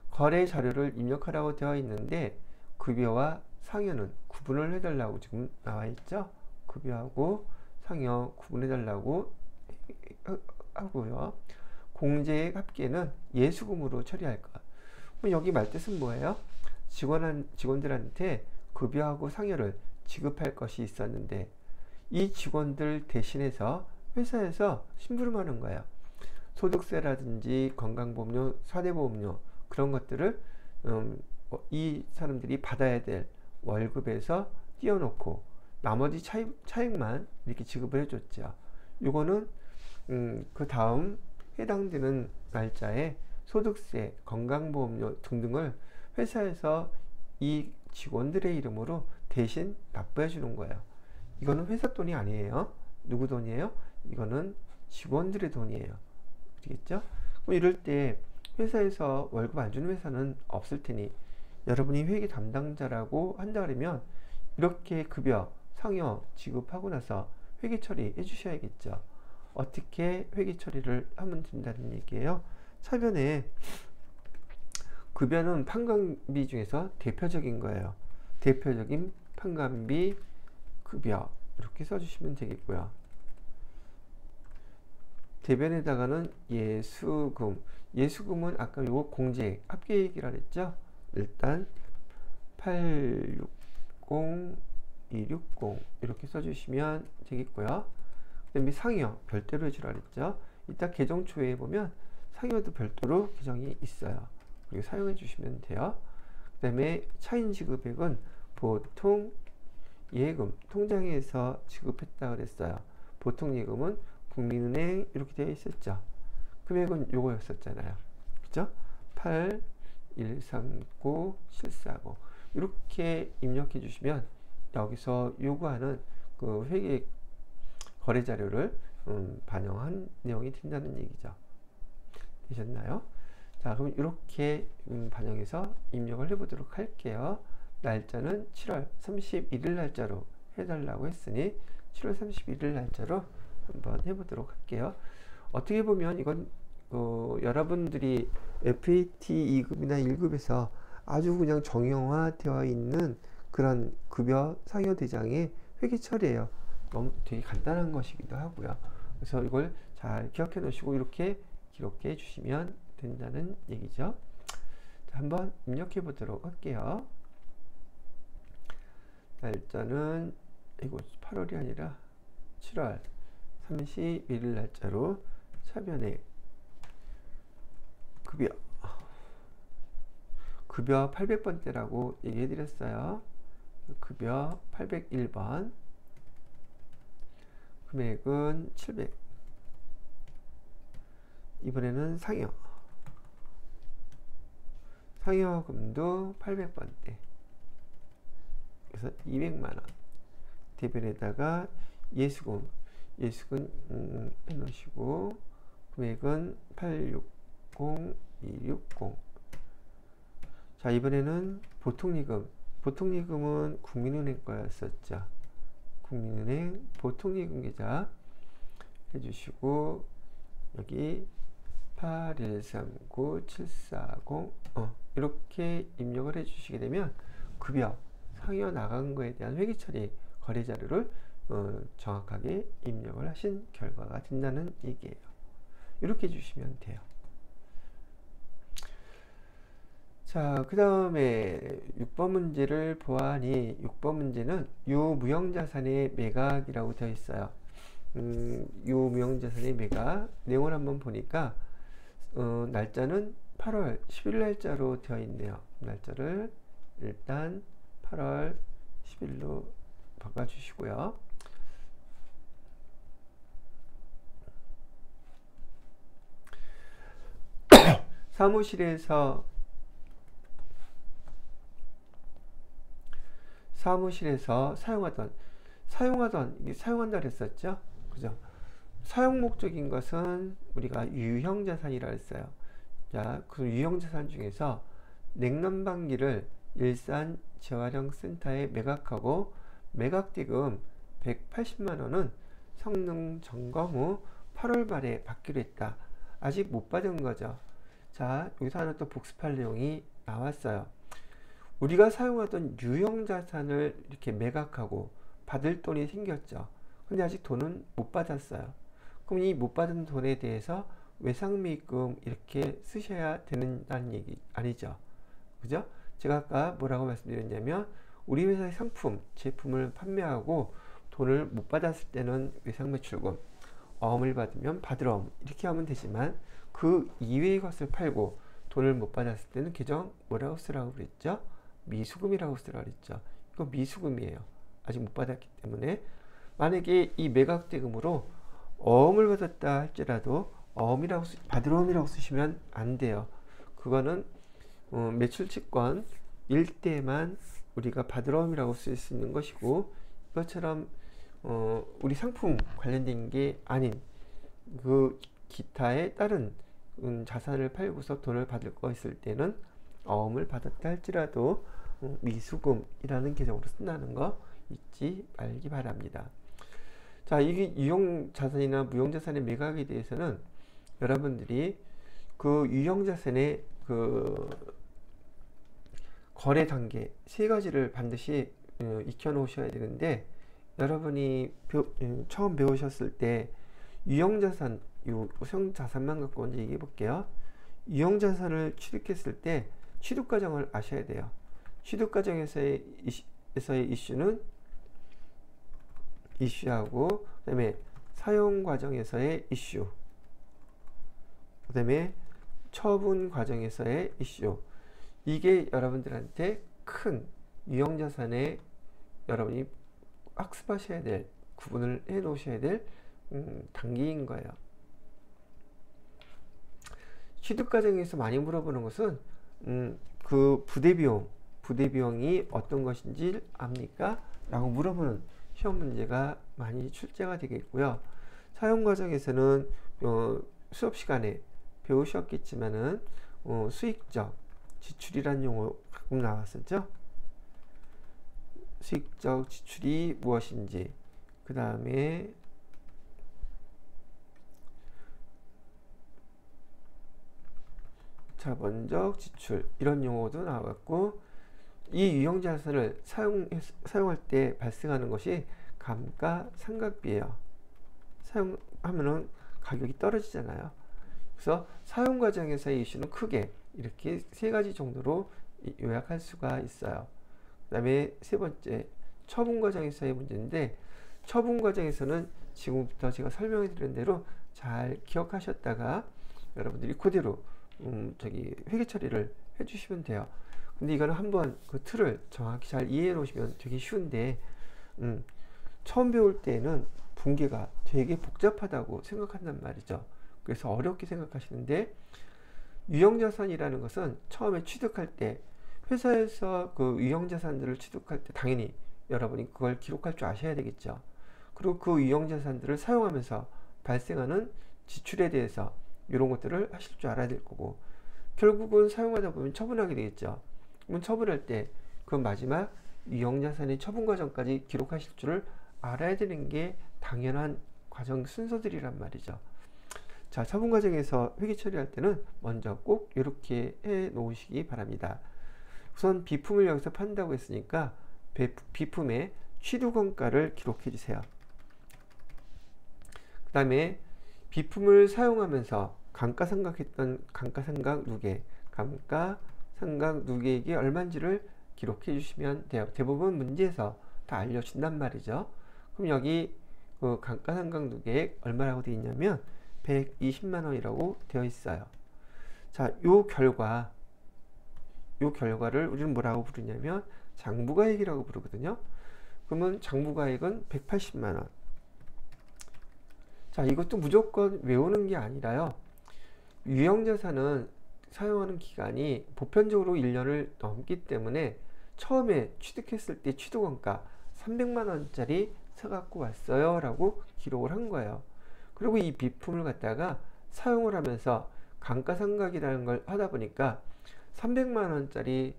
거래 자료를 입력하라고 되어 있는데 급여와 상여는 구분을 해달라고 지금 나와 있죠. 급여하고 상여 구분해달라고 하고요. 공제액 합계는 예수금으로 처리할 것. 그럼 여기 말뜻은 뭐예요? 직원들한테 급여하고 상여를 지급할 것이 있었는데 이 직원들 대신해서 회사에서 심부름하는 거예요. 소득세라든지 건강보험료, 사대보험료 그런 것들을 이 사람들이 받아야 될 월급에서 띄워놓고 나머지 차액만 이렇게 지급을 해줬죠. 이거는 그 다음 해당되는 날짜에 소득세, 건강보험료 등등을 회사에서 이 직원들의 이름으로 대신 납부해 주는 거예요. 이거는 회사 돈이 아니에요. 누구 돈이에요? 이거는 직원들의 돈이에요. 아시겠죠? 이럴 때 회사에서 월급 안 주는 회사는 없을 테니 여러분이 회계 담당자라고 한다 그러면 이렇게 급여, 상여 지급하고 나서 회계 처리해 주셔야겠죠. 어떻게 회계 처리를 하면 된다는 얘기예요. 차변에 급여는 판관비 중에서 대표적인 거예요. 대표적인 판관비 급여 이렇게 써주시면 되겠고요. 대변에다가는 예수금, 예수금은 아까 요거 공제액 합계액이라 그랬죠. 일단 860, 260 이렇게 써주시면 되겠고요. 그 다음에 상여 별도로 해주라 그랬죠. 이따 계정 초회에 보면 상여도 별도로 계정이 있어요. 그리고 사용해 주시면 돼요. 그 다음에 차인 지급액은 보통 예금 통장에서 지급했다 그랬어요. 보통 예금은 국민은행 이렇게 되어 있었죠. 금액은 요거였었잖아요. 그죠? 8, 1, 3, 9, 7, 4, 5 이렇게 입력해 주시면 여기서 요구하는 그 회계 거래 자료를 반영한 내용이 된다는 얘기죠. 되셨나요? 자, 그럼 이렇게 반영해서 입력을 해보도록 할게요. 날짜는 7월 31일 날짜로 해달라고 했으니 7월 31일 날짜로 한번 해보도록 할게요. 어떻게 보면 이건 여러분들이 FAT 2급이나 1급에서 아주 그냥 정형화되어 있는 그런 급여 상여 대장의 회계 처리예요. 너무 되게 간단한 것이기도 하고요. 그래서 이걸 잘 기억해 놓으시고 이렇게 기록해 주시면 된다는 얘기죠. 자, 한번 입력해 보도록 할게요. 날짜는 이거 8월이 아니라 7월 31일 날짜로 차변에 급여 800번대라고 얘기해 드렸어요. 급여 801번, 금액은 700. 이번에는 상여금도 800번대, 그래서 200만원. 대변에다가 예수금 해놓으시고, 금액은 860260. 자, 이번에는 보통예금은 국민은행 거였었죠. 국민은행 보통예금 계좌 해주시고, 여기 8139740 이렇게 입력을 해주시게 되면 급여 상여 나간 거에 대한 회계 처리 거래 자료를 정확하게 입력을 하신 결과가 된다는 얘기예요. 이렇게 해주시면 돼요. 자, 그 다음에 6번 문제를 보아하니 6번 문제는 유무형자산의 매각이라고 되어 있어요. 유무형자산의 매각 내용을 한번 보니까 날짜는 8월 10일 날짜로 되어 있네요. 날짜를 일단 8월 10일로 바꿔주시고요. 사무실에서 사용한다 그랬었죠. 그죠? 사용 목적인 것은 우리가 유형자산이라 했어요. 자, 그 유형자산 중에서 냉난방기를 일산 재활용 센터에 매각하고 매각대금 180만원은 성능 점검 후 8월 말에 받기로 했다. 아직 못 받은 거죠. 자, 여기서 하나 또 복습할 내용이 나왔어요. 우리가 사용하던 유형자산을 이렇게 매각하고 받을 돈이 생겼죠. 근데 아직 돈은 못 받았어요. 그럼 이 못 받은 돈에 대해서 외상미금 이렇게 쓰셔야 되는다는 얘기 아니죠. 그죠? 제가 아까 뭐라고 말씀드렸냐면 우리 회사의 상품, 제품을 판매하고 돈을 못 받았을 때는 외상매출금, 어음을 받으면 받으러옴 이렇게 하면 되지만 그 이외의 것을 팔고 돈을 못 받았을 때는 계정 뭐라고 쓰라고 그랬죠? 미수금이라고 쓰라고 그랬죠. 이거 미수금이에요. 아직 못 받았기 때문에. 만약에 이 매각대금으로 어음을 받았다 할지라도 받으러옴이라고 쓰시면 안 돼요. 그거는 매출치권 일 때만 우리가 받으러옴이라고 쓸 수 있는 것이고, 이것처럼 우리 상품 관련된 게 아닌 그 기타의 다른 자산을 팔고서 돈을 받을 거 있을 때는 어음을 받았다 할지라도 미수금이라는 계정으로 쓴다는 거 잊지 말기 바랍니다. 자, 이게 유형자산이나 무형자산의 매각에 대해서는 여러분들이 그 유형자산의 그 거래 단계 세 가지를 반드시 익혀 놓으셔야 되는데, 여러분이 처음 배우셨을 때 유형자산, 우형자산만 갖고 먼저 얘기해 볼게요. 유형자산을 취득했을 때 취득 과정을 아셔야 돼요. 취득 과정에서의 이슈는 이슈하고, 그 다음에 사용 과정에서의 이슈, 그 다음에 처분 과정에서의 이슈, 이게 여러분들한테 큰 유형자산에 여러분이 학습하셔야 될, 구분을 해 놓으셔야 될 단계인 거예요. 취득 과정에서 많이 물어보는 것은 그 부대비용이 어떤 것인지 압니까? 라고 물어보는 시험 문제가 많이 출제가 되겠고요. 사용 과정에서는 수업 시간에 배우셨겠지만은 수익적 지출이란 용어 가끔 나왔었죠. 수익적 지출이 무엇인지, 그 다음에 자본적 지출 이런 용어도 나왔고, 이 유형자산을 사용할 때 발생하는 것이 감가상각비예요. 사용하면은 가격이 떨어지잖아요. 그래서 사용 과정에서의 이슈는 크게 이렇게 세 가지 정도로 요약할 수가 있어요. 그 다음에 세 번째, 처분 과정에서의 문제인데, 처분 과정에서는 지금부터 제가 설명해 드린 대로 잘 기억하셨다가 여러분들이 그대로 회계 처리를 해 주시면 돼요. 근데 이거는 한번 그 틀을 정확히 잘 이해해 놓으시면 되게 쉬운데, 처음 배울 때는 분계가 되게 복잡하다고 생각한단 말이죠. 그래서 어렵게 생각하시는데, 유형자산이라는 것은 처음에 취득할 때, 회사에서 그 유형자산들을 취득할 때 당연히 여러분이 그걸 기록할 줄 아셔야 되겠죠. 그리고 그 유형자산들을 사용하면서 발생하는 지출에 대해서 이런 것들을 하실 줄 알아야 될 거고, 결국은 사용하다 보면 처분하게 되겠죠. 그럼 처분할 때 그 마지막 유형자산의 처분 과정까지 기록하실 줄을 알아야 되는 게 당연한 과정 순서들이란 말이죠. 자, 처분 과정에서 회계 처리할 때는 먼저 꼭 이렇게 해 놓으시기 바랍니다. 우선 비품을 여기서 판다고 했으니까 비품의 취득원가를 기록해 주세요. 그 다음에 비품을 사용하면서 감가상각했던 감가상각 누계액이 얼마인지를 기록해 주시면 돼요. 대부분 문제에서 다 알려준단 말이죠. 그럼 여기 그 감가상각 누계액 얼마라고 되어 있냐면 120만 원이라고 되어 있어요. 자, 요 결과를 우리는 뭐라고 부르냐면 장부가액이라고 부르거든요. 그러면 장부가액은 180만 원. 자, 이것도 무조건 외우는 게 아니라요. 유형자산은 사용하는 기간이 보편적으로 1년을 넘기 때문에 처음에 취득했을 때 취득원가 300만 원짜리 사갖고 왔어요 라고 기록을 한 거예요. 그리고 이 비품을 갖다가 사용을 하면서 감가상각이라는 걸 하다 보니까 300만 원짜리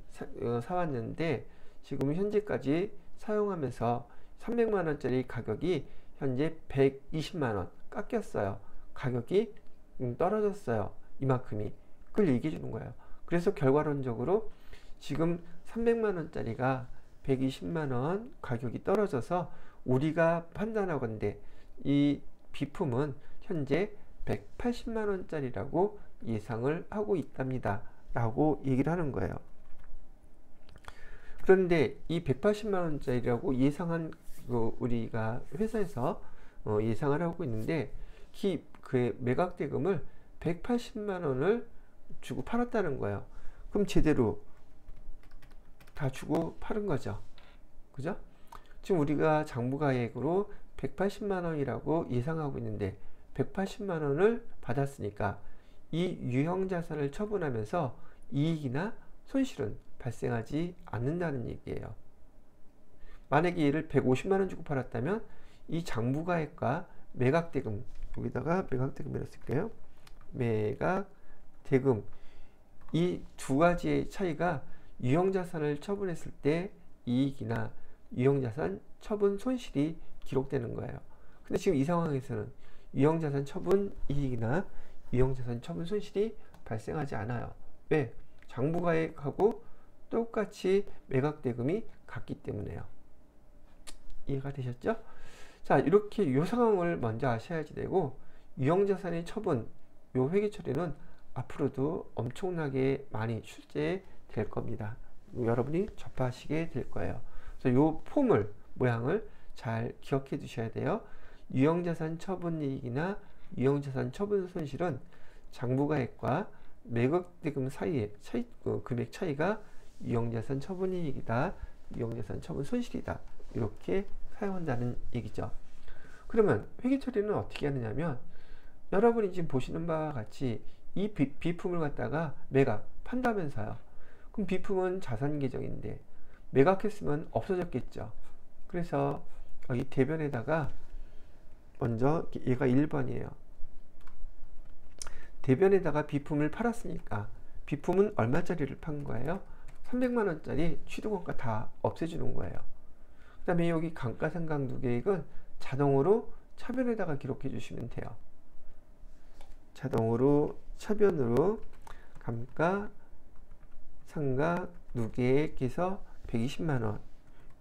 사왔는데 지금 현재까지 사용하면서 300만 원짜리 가격이 현재 120만 원 깎였어요. 가격이 떨어졌어요. 이만큼이. 그걸 얘기해 주는 거예요. 그래서 결과론적으로 지금 300만 원짜리가 120만 원 가격이 떨어져서 우리가 판단하건대 이 비품은 현재 180만 원짜리라고 예상을 하고 있답니다. 라고 얘기를 하는 거예요. 그런데 이 180만 원짜리라고 예상한 우리가 회사에서 예상을 하고 있는데 그 매각 대금을 180만 원을 주고 팔았다는 거예요. 그럼 제대로 다 주고 팔은 거죠. 그죠? 지금 우리가 장부가액으로 180만 원이라고 예상하고 있는데 180만 원을 받았으니까 이 유형자산을 처분하면서 이익이나 손실은 발생하지 않는다는 얘기예요. 만약에 얘를 150만 원 주고 팔았다면 이 장부가액과 매각대금, 여기다가 매각대금이라고 쓸게요. 매각대금, 이 두 가지의 차이가 유형자산을 처분했을 때 이익이나 유형자산 처분 손실이 기록되는 거예요. 근데 지금 이 상황에서는 유형자산 처분 이익이나 유형자산 처분 손실이 발생하지 않아요. 왜? 장부가액하고 똑같이 매각대금이 같기 때문에요. 이해가 되셨죠? 자, 이렇게 요 상황을 먼저 아셔야지 되고, 유형자산의 처분, 요 회계 처리는 앞으로도 엄청나게 많이 출제될 겁니다. 여러분이 접하시게 될 거예요. 그래서 요 폼을, 모양을 잘 기억해 두셔야 돼요. 유형자산 처분이익이나 유형자산 처분 손실은 장부가액과 매각대금 사이의 금액 차이가 유형자산 처분이익이다, 유형자산 처분 손실이다, 이렇게 사용한다는 얘기죠. 그러면 회계 처리는 어떻게 하느냐면, 여러분이 지금 보시는 바와 같이 이 비품을 갖다가 판다면서요. 그럼 비품은 자산 계정인데 매각했으면 없어졌겠죠. 그래서 여기 대변에다가 먼저 얘가 1번이에요. 대변에다가 비품을 팔았으니까 비품은 얼마짜리를 판 거예요? 300만원짜리 취득원가 다 없애주는 거예요. 그 다음에 여기 감가상각누계액은 자동으로 차변에다가 기록해 주시면 돼요. 자동으로 차변으로 감가상각누계액에서 120만원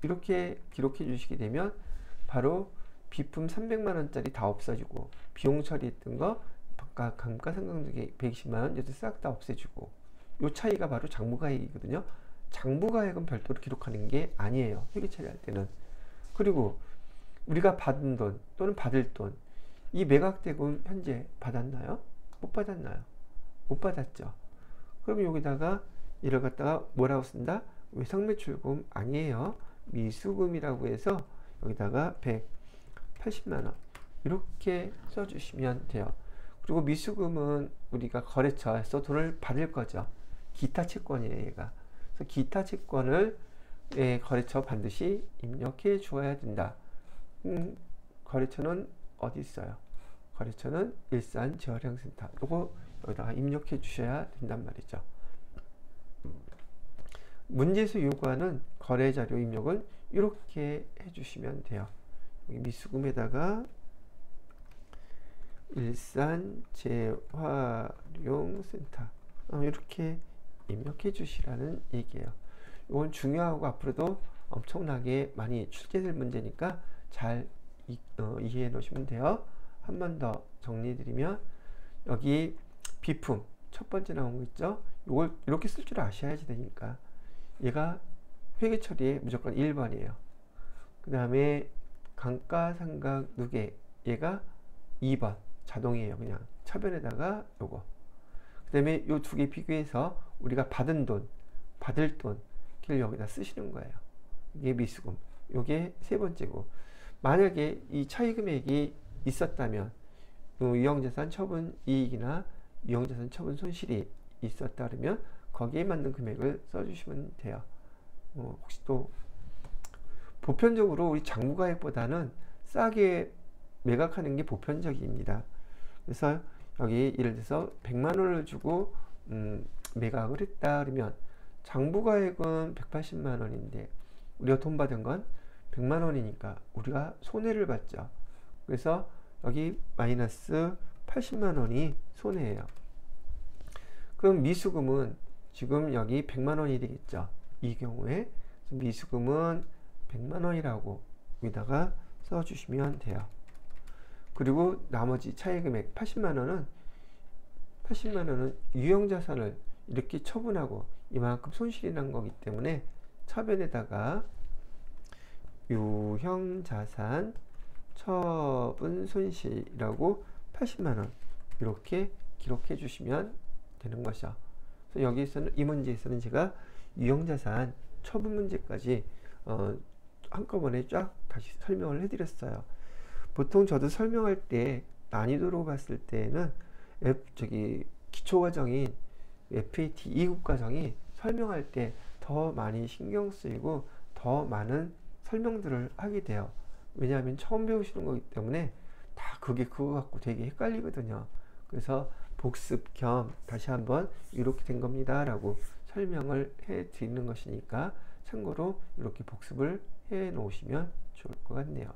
이렇게 기록해 주시게 되면 바로 비품 300만원짜리 다 없어지고 비용 처리했던 거 감가상각누계액 120만원 이것도 싹 다 없애주고 요 차이가 바로 장부가액이거든요. 장부가액은 별도로 기록하는 게 아니에요. 회계 처리할 때는. 그리고 우리가 받은 돈 또는 받을 돈, 이 매각대금 현재 받았나요? 못 받았나요? 못 받았죠. 그럼 여기다가 이를 갖다가 뭐라고 쓴다? 외상매출금 아니에요. 미수금이라고 해서 여기다가 180만원 이렇게 써주시면 돼요. 그리고 미수금은 우리가 거래처에서 돈을 받을 거죠. 기타 채권이에요, 얘가. 그래서 기타 채권을 거래처 반드시 입력해 주어야 된다. 거래처는 어디 있어요? 거래처는 일산재활용센터. 요거 여기다가 입력해 주셔야 된단 말이죠. 문제에서 요구하는 거래자료 입력을 이렇게 해주시면 돼요. 여기 미수금에다가 일산재활용센터 이렇게 입력해 주시라는 얘기예요. 이건 중요하고 앞으로도 엄청나게 많이 출제될 문제니까 잘 이해해 놓으시면 돼요. 한 번 더 정리해 드리면 여기 비품 첫 번째 나온 거 있죠. 이걸 이렇게 쓸 줄 아셔야지 되니까 얘가 회계 처리에 무조건 1번이에요. 그 다음에 감가상각누계 얘가 2번 자동이에요. 그냥 차변에다가 요거. 그 다음에 요 두 개 비교해서 우리가 받은 돈, 받을 돈 를 여기다 쓰시는 거예요. 이게 미수금. 요게 세 번째고. 만약에 이 차이 금액이 있었다면 유형자산 처분 이익이나 유형자산 처분 손실이 있었다 그러면 거기에 맞는 금액을 써주시면 돼요. 혹시 또 보편적으로 우리 장부가액보다는 싸게 매각하는 게 보편적입니다. 그래서 여기 예를 들어서 100만원을 주고 매각을 했다 그러면 장부가액은 180만원인데 우리가 돈 받은 건 100만원이니까 우리가 손해를 봤죠. 그래서 여기 마이너스 80만원이 손해예요. 그럼 미수금은 지금 여기 100만원이 되겠죠. 이 경우에 미수금은 100만원이라고 여기다가 써주시면 돼요. 그리고 나머지 차액금액 80만원은 유형자산을 이렇게 처분하고 이만큼 손실이 난 거기 때문에 차변에다가 유형자산 처분 손실이라고 80만원 이렇게 기록해 주시면 되는 것이죠. 그래서 여기서는 이 문제에서는 제가 유형자산 처분 문제까지 한꺼번에 쫙 다시 설명을 해 드렸어요. 보통 저도 설명할 때 난이도로 봤을 때는 기초과정인 FAT 2급 과정이 설명할 때 더 많이 신경 쓰이고 더 많은 설명들을 하게 돼요. 왜냐하면 처음 배우시는 거기 때문에 다 그거 갖고 되게 헷갈리거든요. 그래서 복습 겸 다시 한번 이렇게 된 겁니다 라고 설명을 해 드리는 것이니까 참고로 이렇게 복습을 해 놓으시면 좋을 것 같네요.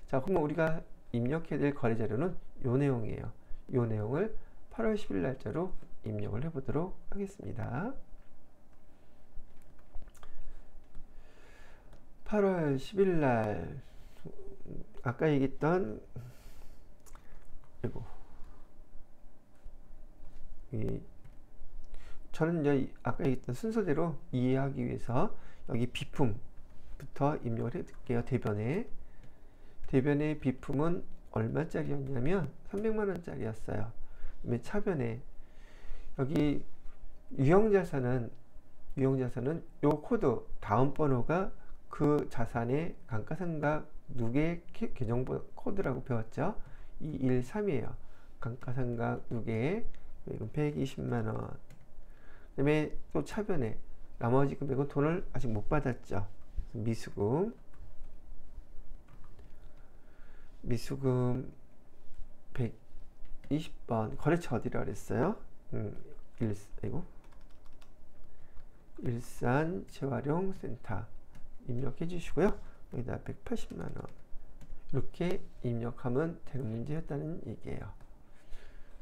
자, 그럼 우리가 입력해야 될 거래자료는 요 내용이에요. 요 내용을 8월 10일 날짜로 입력을 해 보도록 하겠습니다. 8월 10일 날 아까 얘기했던 저는 이제 아까 얘기했던 순서대로 이해하기 위해서 여기 비품부터 입력을 해 드릴게요. 대변의 비품은 얼마짜리였냐면 300만원짜리였어요. 그다음에 차변에 여기 유형자산은 요 코드 다음 번호가 그 자산의 감가상각 누계 계정번 코드라고 배웠죠. 213이에요. 감가상각 누계 120만원. 그 다음에 또 차변에 나머지 금액은 돈을 아직 못 받았죠. 미수금 미수금 120번 거래처 어디라 그랬어요? 일산 재활용센터 입력해 주시고요. 여기다 180만원 이렇게 입력하면 되는 문제였다는 얘기예요.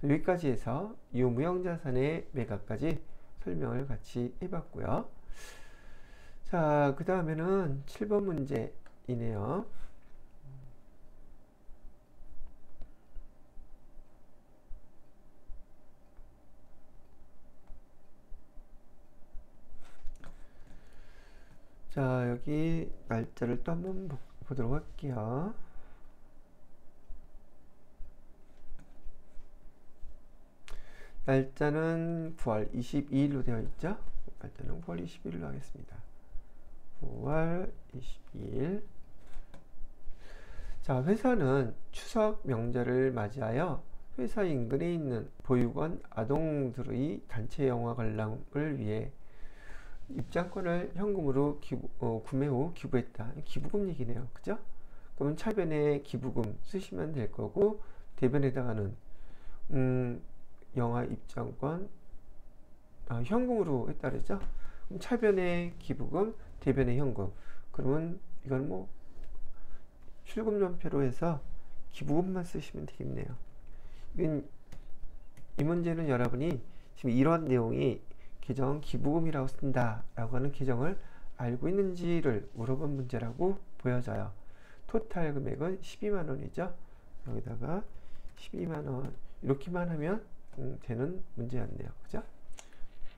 여기까지 해서 유무형자산의 매각까지 설명을 같이 해봤고요. 자, 그 다음에는 7번 문제이네요. 자, 여기 날짜를 또 한번 보도록 할게요. 날짜는 9월 22일로 되어 있죠. 날짜는 9월 22일로 하겠습니다. 9월 22일. 자, 회사는 추석 명절을 맞이하여 회사 인근에 있는 보육원 아동들의 단체 영화 관람을 위해 입장권을 현금으로 구매 후 기부했다. 기부금 얘기네요. 그죠? 그러면 차변에 기부금 쓰시면 될 거고, 대변에다가는 영화 입장권 현금으로 했다 그랬죠? 그럼 차변에 기부금, 대변에 현금. 그러면 이건 뭐 출금연표로 해서 기부금만 쓰시면 되겠네요. 이 문제는 여러분이 지금 이런 내용이 계정 기부금이라고 쓴다 라고 하는 계정을 알고 있는지를 물어본 문제라고 보여져요. 토탈 금액은 12만원이죠. 여기다가 12만원 이렇게만 하면 되는 문제였네요. 그죠?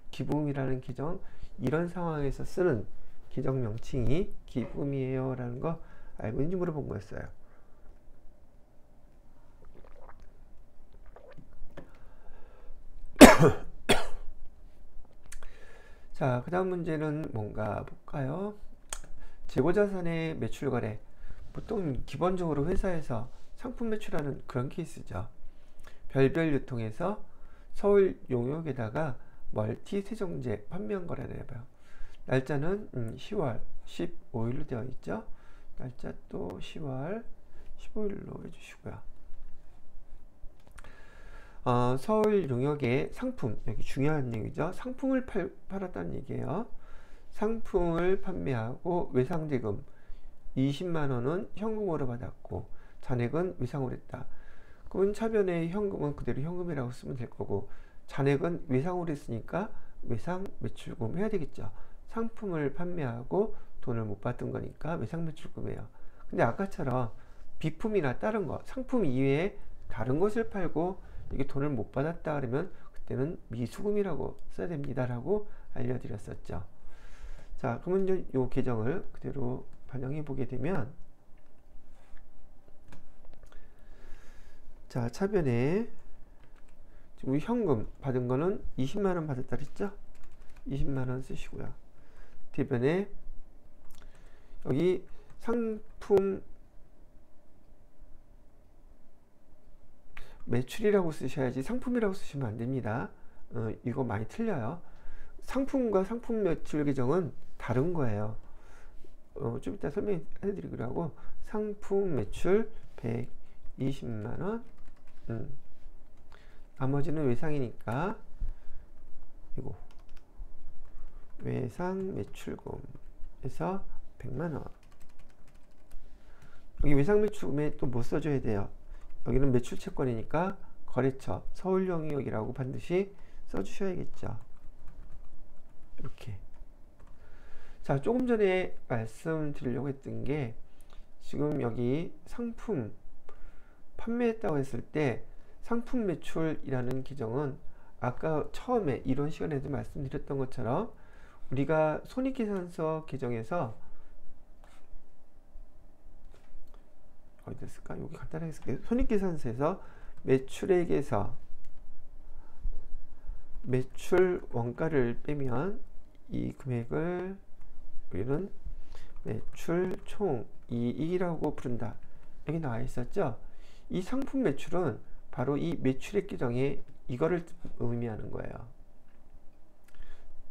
기부금이라는 계정, 이런 상황에서 쓰는 계정 명칭이 기부금이에요 라는 거 알고 있는지 물어본 거였어요. 자, 그 다음 문제는 뭔가 볼까요? 재고자산의 매출 거래. 보통 기본적으로 회사에서 상품 매출하는 그런 케이스죠. 별별 유통에서 서울 용역에다가 멀티 세정제 판매한 거래를 해봐요. 날짜는 10월 15일로 되어 있죠. 날짜 또 10월 15일로 해주시고요. 서울 용역의 상품, 여기 중요한 얘기죠. 상품을 팔았다는 얘기예요. 상품을 판매하고 외상대금 20만원은 현금으로 받았고 잔액은 외상으로 했다. 그러면 차변에 현금은 그대로 현금이라고 쓰면 될 거고, 잔액은 외상으로 했으니까 외상 매출금 해야 되겠죠. 상품을 판매하고 돈을 못 받은 거니까 외상 매출금이에요. 근데 아까처럼 비품이나 다른 거, 상품 이외에 다른 것을 팔고 이게 돈을 못 받았다 그러면 그때는 미수금이라고 써야 됩니다 라고 알려드렸었죠. 자, 그러면 이제 요 계정을 그대로 반영해 보게 되면, 자, 차변에 우리 현금 받은 거는 20만원 받았다 그랬죠? 20만원 쓰시고요. 대변에 여기 상품 매출이라고 쓰셔야지 상품이라고 쓰시면 안 됩니다. 이거 많이 틀려요. 상품과 상품 매출 계정은 다른 거예요. 좀 이따 설명해 드리기로 하고, 상품 매출 120만원, 나머지는 외상이니까 이거 외상 매출금에서 100만원. 여기 외상 매출금에 또 뭐 써줘야 돼요? 여기는 매출 채권이니까 거래처 서울용역이라고 반드시 써주셔야겠죠. 이렇게. 자, 조금 전에 말씀드리려고 했던 게, 지금 여기 상품 판매했다고 했을 때 상품 매출이라는 계정은 아까 처음에 이런 시간에도 말씀드렸던 것처럼 우리가 손익계산서 계정에서 어디 됐을까? 여기 간단하게 쓸게요. 손익계산서에서 매출액에서 매출 원가를 빼면 이 금액을 우리는 매출 총 이익이라고 부른다. 여기 나와 있었죠? 이 상품 매출은 바로 이 매출액 계정에 이거를 의미하는 거예요.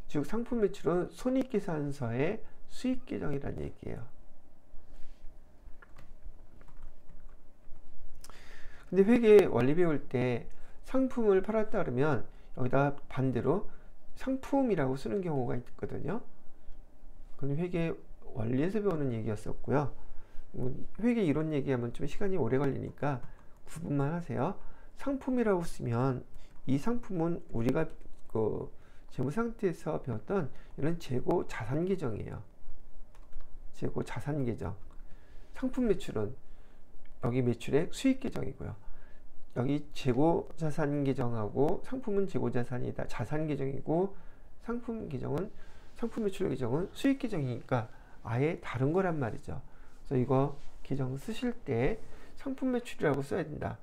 즉 상품 매출은 손익계산서의 수익 계정이라는 얘기예요. 근데 회계 원리 배울 때 상품을 팔았다 그러면 여기다 반대로 상품이라고 쓰는 경우가 있거든요. 그건 회계 원리에서 배우는 얘기였었고요. 회계 이론 얘기하면 좀 시간이 오래 걸리니까 구분만 하세요. 상품이라고 쓰면 이 상품은 우리가 그 재무 상태에서 배웠던 이런 재고 자산 계정이에요. 재고 자산 계정. 상품 매출은 여기 매출액 수익 계정이고요. 여기 재고 자산 계정하고 상품은 재고 자산이다. 자산 계정이고 상품 계정은 상품 매출 계정은 수익 계정이니까 아예 다른 거란 말이죠. 그래서 이거 계정 쓰실 때 상품 매출이라고 써야 된다.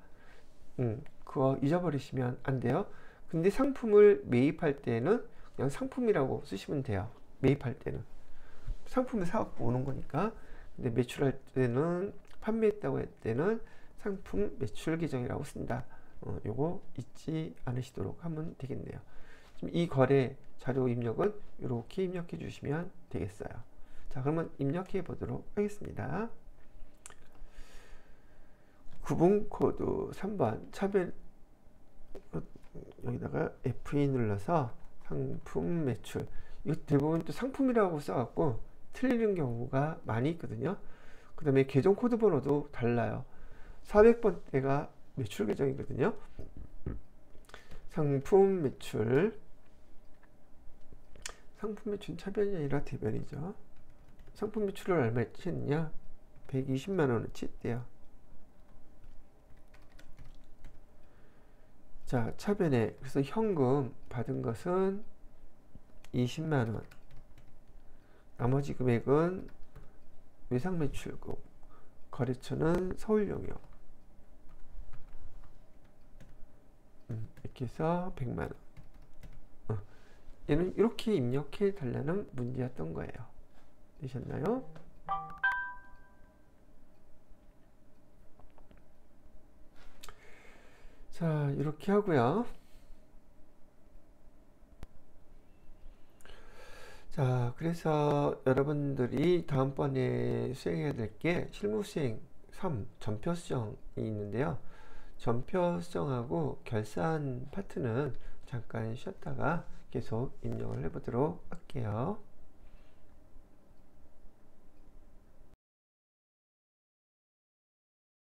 그거 잊어버리시면 안 돼요. 근데 상품을 매입할 때는 그냥 상품이라고 쓰시면 돼요. 매입할 때는 상품을 사갖고 오는 거니까. 근데 매출할 때는 판매했다고 할 때는 상품 매출 계정이라고 쓴다. 요거 잊지 않으시도록 하면 되겠네요. 지금 이 거래 자료 입력은 이렇게 입력해 주시면 되겠어요. 자, 그러면 입력해 보도록 하겠습니다. 구분 코드 3번 차별 여기다가 F2 눌러서 상품 매출, 이거 대부분 또 상품이라고 써갖고 틀리는 경우가 많이 있거든요. 그 다음에 계정 코드 번호도 달라요. 400번대가 매출 계정이거든요. 상품 매출, 상품 매출 차변이 아니라 대변이죠. 상품 매출을 얼마치 했냐? 120만원어치 했대요. 자, 차변에 그래서 현금 받은 것은 20만원, 나머지 금액은 외상 매출금, 거래처는 서울용역, 이렇게 해서 100만원. 얘는 이렇게 입력해 달라는 문제였던 거예요. 되셨나요? 자, 이렇게 하고요. 자, 그래서 여러분들이 다음번에 수행해야 될 게 실무 수행 3 전표 수정이 있는데요. 전표 수정하고 결산 파트는 잠깐 쉬었다가 계속 입력을 해 보도록 할게요.